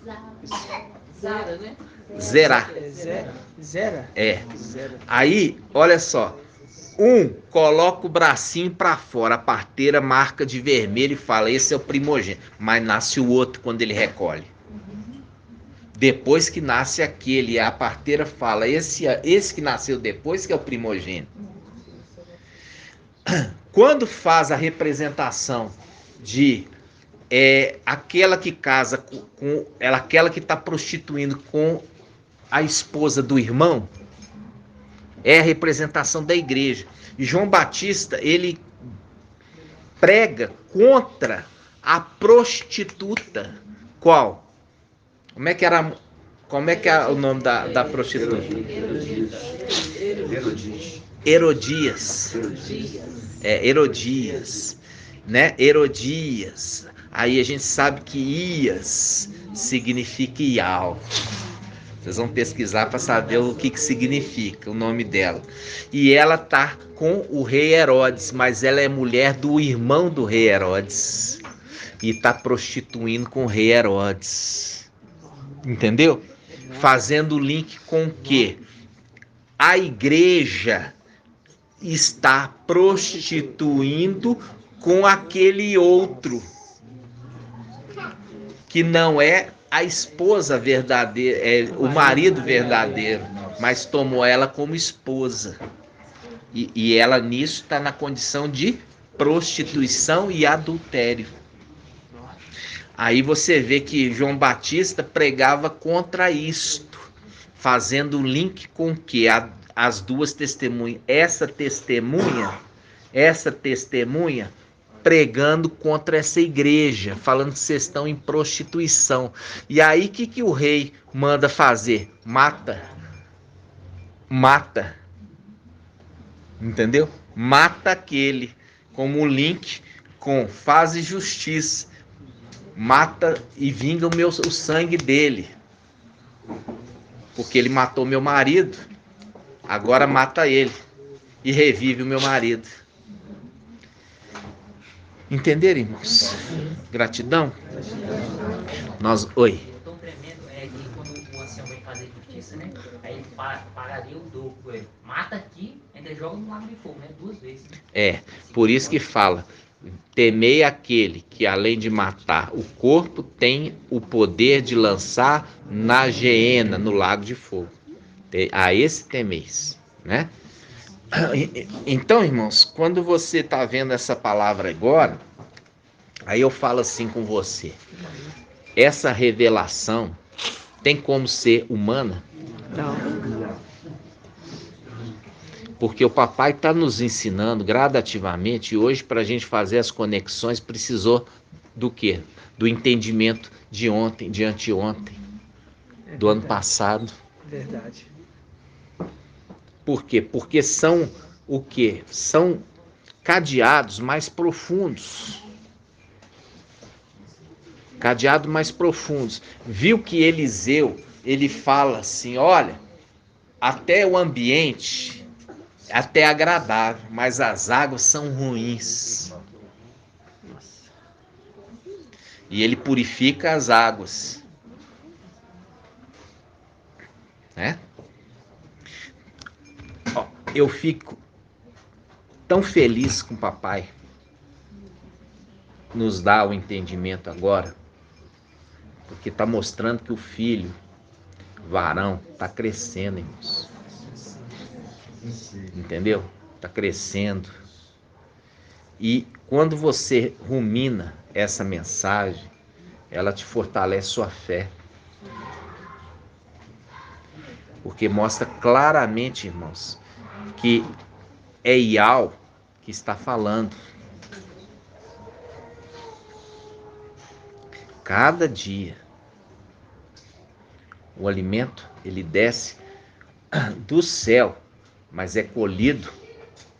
Zara, né? Zerá. Zera? Zera. Aí, olha só. Um coloca o bracinho para fora, a parteira marca de vermelho e fala, esse é o primogênito. Mas nasce o outro quando ele recolhe. Depois que nasce aquele, a parteira fala, esse que nasceu depois que é o primogênito. Quando faz a representação de aquela que casa com aquela que está prostituindo com a esposa do irmão, é a representação da igreja. E João Batista, ele prega contra a prostituta. Qual? Como é que era o nome da prostituta? Herodias. Herodias, né? Herodias. Aí a gente sabe que Ias significa Ial. Vocês vão pesquisar para saber o que significa o nome dela. E ela tá com o rei Herodes, mas ela é mulher do irmão do rei Herodes. E tá prostituindo com o rei Herodes. Entendeu? Fazendo o link com o quê? A igreja está prostituindo com aquele outro que não é a esposa verdadeira, é o marido verdadeiro, mas tomou ela como esposa. E ela nisso está na condição de prostituição e adultério. Aí você vê que João Batista pregava contra isto, fazendo link com o que? As duas testemunhas. Essa testemunha pregando contra essa igreja, falando que vocês estão em prostituição. E aí o que o rei manda fazer? Mata. Entendeu? Mata aquele, como link com faz justiça. Mata e vinga o sangue dele. Porque ele matou meu marido, agora mata ele e revive o meu marido. Entenderam, irmãos? Gratidão. Oi. Tão tremendo é que quando o ancião vem fazer justiça, né? Aí ele pagaria o dobro com ele. Mata aqui, ainda joga no lago de fogo, né? 2 vezes. Né? É, por isso que fala, temei aquele que além de matar o corpo, tem o poder de lançar na geena, no lago de fogo. A esse temeis, né? Então, irmãos, quando você está vendo essa palavra agora, aí eu falo assim com você, essa revelação tem como ser humana? Não. Porque o papai está nos ensinando gradativamente, e hoje para a gente fazer as conexões precisou do quê? Do entendimento de ontem, de anteontem, do ano passado. Verdade. Por quê? Porque são o quê? São cadeados mais profundos. Cadeados mais profundos. Viu que Eliseu, ele fala assim, olha, até o ambiente até agradável, mas as águas são ruins. E ele purifica as águas. Né? Eu fico tão feliz com o papai nos dá o entendimento agora, porque está mostrando que o filho, varão, está crescendo, irmãos. Entendeu? Está crescendo. E quando você rumina essa mensagem, ela te fortalece sua fé. Porque mostra claramente, irmãos, que é Ial que está falando. Cada dia o alimento ele desce do céu, mas é colhido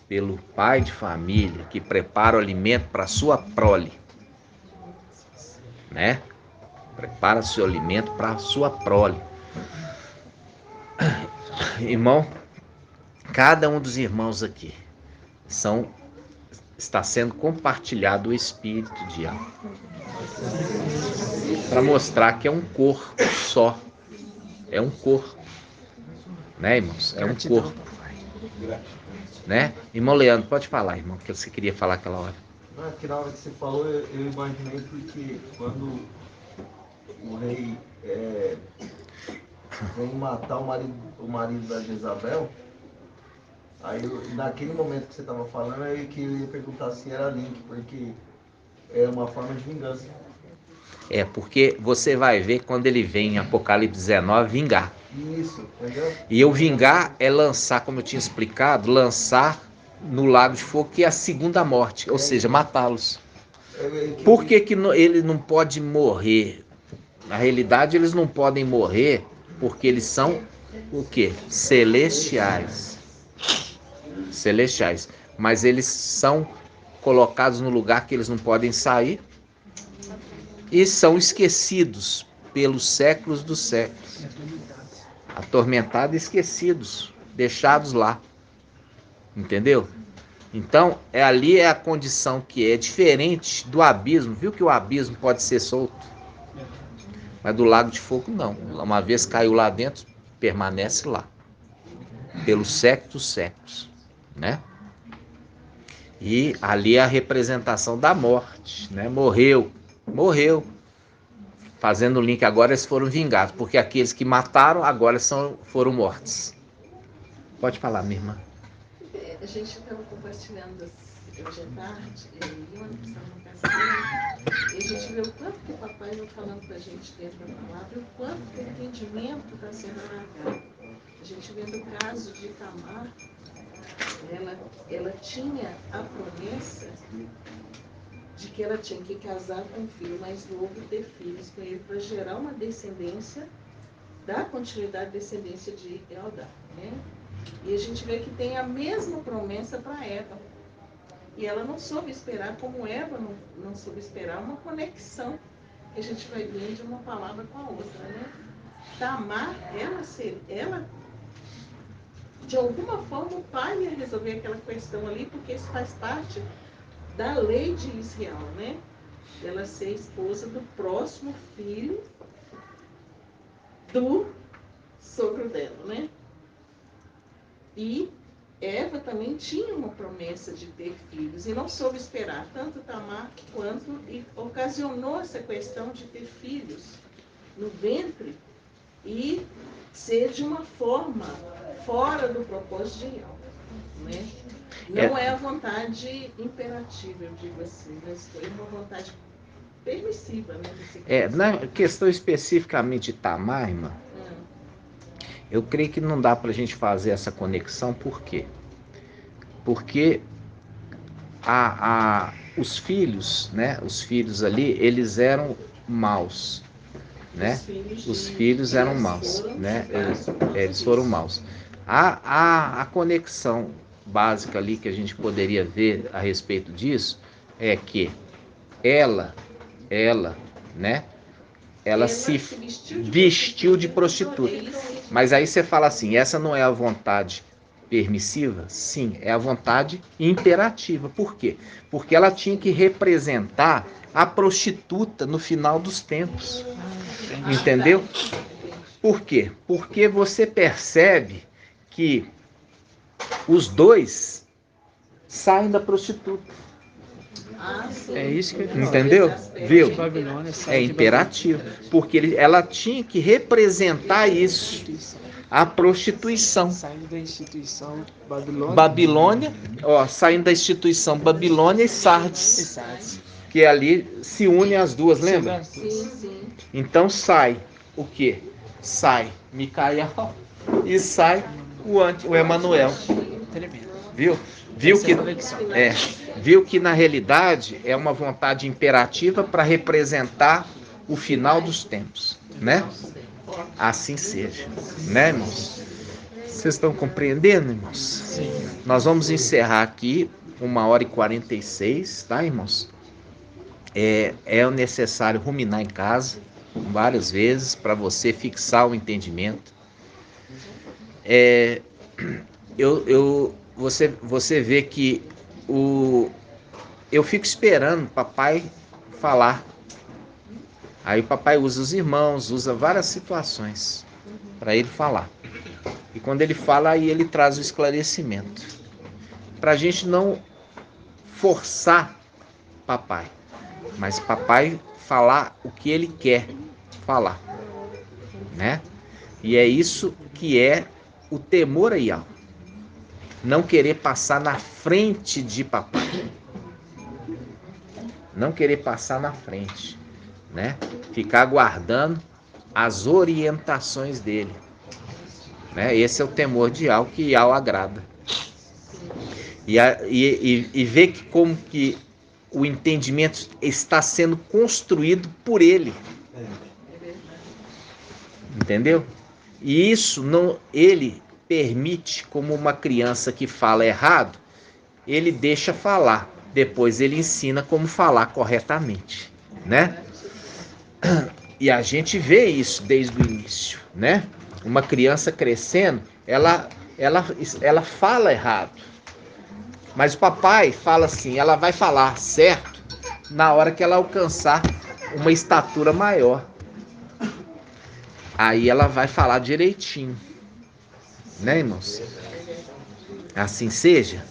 pelo pai de família que prepara o alimento para sua prole, né? Prepara seu alimento para sua prole. Irmão, cada um dos irmãos aqui está sendo compartilhado o espírito de alma, para mostrar que é um corpo só, é um corpo, né, irmãos? É um corpo, né? Irmão Leandro, pode falar, irmão, que você queria falar aquela hora. Não, que na hora que você falou, eu imaginei porque quando o rei vem matar o marido da Jezabel, aí naquele momento que você estava falando, aí que eu ia perguntar se era link, porque é uma forma de vingança. É, porque você vai ver quando ele vem em Apocalipse 19, vingar. Isso, entendeu? E o vingar é lançar, como eu tinha explicado, lançar no lago de fogo, que é a segunda morte, ou seja, matá-los. Por que ele não pode morrer? Na realidade, eles não podem morrer porque eles são o quê? Celestiais. Celestiais. Mas eles são colocados no lugar que eles não podem sair e são esquecidos pelos séculos dos séculos. Atormentados e esquecidos, deixados lá. Entendeu? Então, ali é a condição que é diferente do abismo. Viu que o abismo pode ser solto? Mas do lago de fogo, não. Uma vez caiu lá dentro, permanece lá. Pelos séculos dos séculos. Né? E ali é a representação da morte. Né? Morreu. Fazendo o link agora, eles foram vingados. Porque aqueles que mataram, agora foram mortos. Pode falar, minha irmã. A gente estava compartilhando hoje à tarde, e uma questão no casamento, e a gente vê o quanto que o papai vai falando para a gente dentro da palavra, e o quanto que o entendimento está sendo alargado. A gente vê no caso de Tamar, ela tinha a promessa de que ela tinha que casar com o filho mais novo e ter filhos com ele para gerar uma descendência, da continuidade da descendência de Eldá, né? E a gente vê que tem a mesma promessa para Eva. E ela não soube esperar, como Eva não soube esperar, uma conexão que a gente vai ver de uma palavra com a outra, né? Tamar, ela de alguma forma o pai ia resolver aquela questão ali, porque isso faz parte da lei de Israel, né? Ela ser esposa do próximo filho do sogro dela, né? E Eva também tinha uma promessa de ter filhos e não soube esperar tanto Tamar quanto e ocasionou essa questão de ter filhos no ventre e ser de uma forma fora do propósito de Yahweh, né? Não é a vontade imperativa, eu digo assim, mas foi uma vontade permissiva, né? Na questão especificamente de Tamar, irmã, eu creio que não dá para a gente fazer essa conexão, por quê? Porque os filhos, né? Os filhos ali, eles eram maus, né? Os filhos eram maus, né? Eles foram maus. A conexão básica ali que a gente poderia ver a respeito disso é que ela, né? Ela se vestiu de prostituta. Mas aí você fala assim, essa não é a vontade permissiva? Sim, é a vontade imperativa. Por quê? Porque ela tinha que representar a prostituta no final dos tempos. Entendeu? Por quê? Porque você percebe que os dois saem da prostituta. É isso que ele entendeu? Viu? Babilônia, É imperativo, porque ela tinha que representar isso, a prostituição. Saindo da instituição Babilônia. Babilônia, saindo da instituição Babilônia e Sardes, que ali se une as duas, lembra? Sim. Então sai o quê? Sai Micael e sai o Emanuel. Tremendo. Viu que na realidade é uma vontade imperativa para representar o final dos tempos, né? Assim seja, né, irmãos? Vocês estão compreendendo, irmãos? Sim. Nós vamos encerrar aqui 1h46, tá, irmãos? É necessário ruminar em casa várias vezes para você fixar o entendimento. Você vê que eu fico esperando papai falar. Aí o papai usa os irmãos, usa várias situações para ele falar. E quando ele fala, aí ele traz o esclarecimento. Para a gente não forçar papai, mas papai falar o que ele quer falar, né? E é isso que é o temor a Yahweh. Não querer passar na frente de papai. Não querer passar na frente, né? Ficar aguardando as orientações dele, né? Esse é o temor de Yahweh, que Yahweh agrada. E ver que como que o entendimento está sendo construído por ele. Entendeu? E isso não, ele permite, como uma criança que fala errado, ele deixa falar, depois ele ensina como falar corretamente, né? E a gente vê isso desde o início, né? Uma criança crescendo, ela fala errado, mas o papai fala assim, ela vai falar certo na hora que ela alcançar uma estatura maior. Aí ela vai falar direitinho, né, irmãos? Assim seja?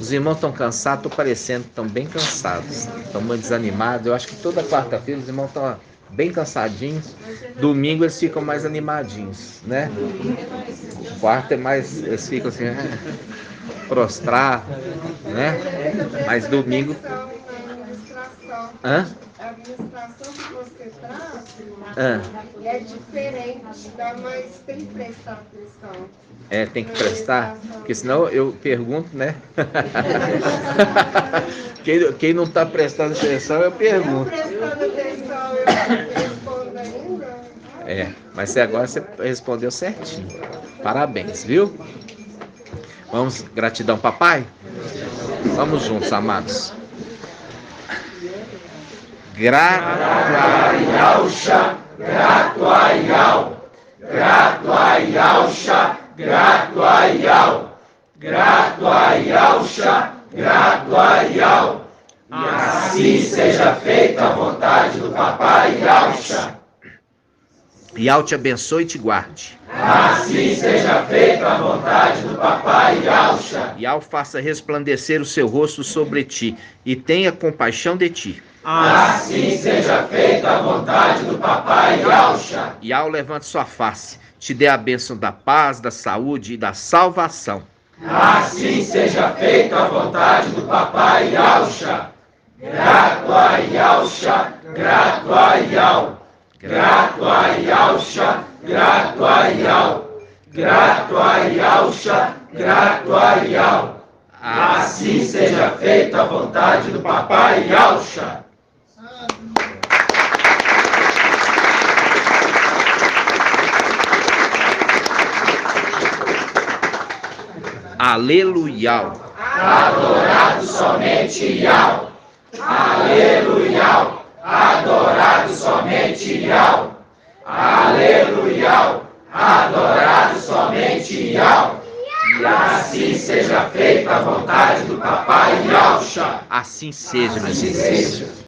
Os irmãos estão cansados, estou parecendo que estão bem cansados, estão muito desanimados. Eu acho que toda quarta-feira os irmãos estão bem cansadinhos, domingo eles ficam mais animadinhos, né? Quarta é mais, eles ficam assim, prostrados, né? Mas domingo... A administração que você traz é diferente, mas tem que prestar atenção. Tem que prestar, porque senão eu pergunto, né? Quem não está prestando atenção, eu pergunto. Prestando atenção, eu respondo ainda. Mas agora você respondeu certinho. Parabéns, viu? Vamos, gratidão, papai? Vamos juntos, amados. Grato a Yahusha, grato a Yahweh, grato a Yahusha, grato a Yahweh, grato a Yahusha, grato a Yahweh. E assim seja feita a vontade do papai Yahusha. Yau te abençoe e te guarde. Assim seja feita a vontade do Papai Yaucha. Yau faça resplandecer o seu rosto sobre ti e tenha compaixão de ti. Assim seja feita a vontade do Papai Yaucha. Yau levante sua face, te dê a bênção da paz, da saúde e da salvação. Assim seja feita a vontade do Papai Yaucha. Grato a Yaucha, grato a Yau. Grato a Yaucha, grato a Yau. Grato a Yaucha, grato a Yau. Assim seja feita a vontade do Papai Yaucha. Aleluia. Adorado somente Yau. Aleluia. Adorado somente Yau. Aleluia. Adorado somente Yau. E assim seja feita a vontade do Papai Yaucha. Assim seja, meu Deus.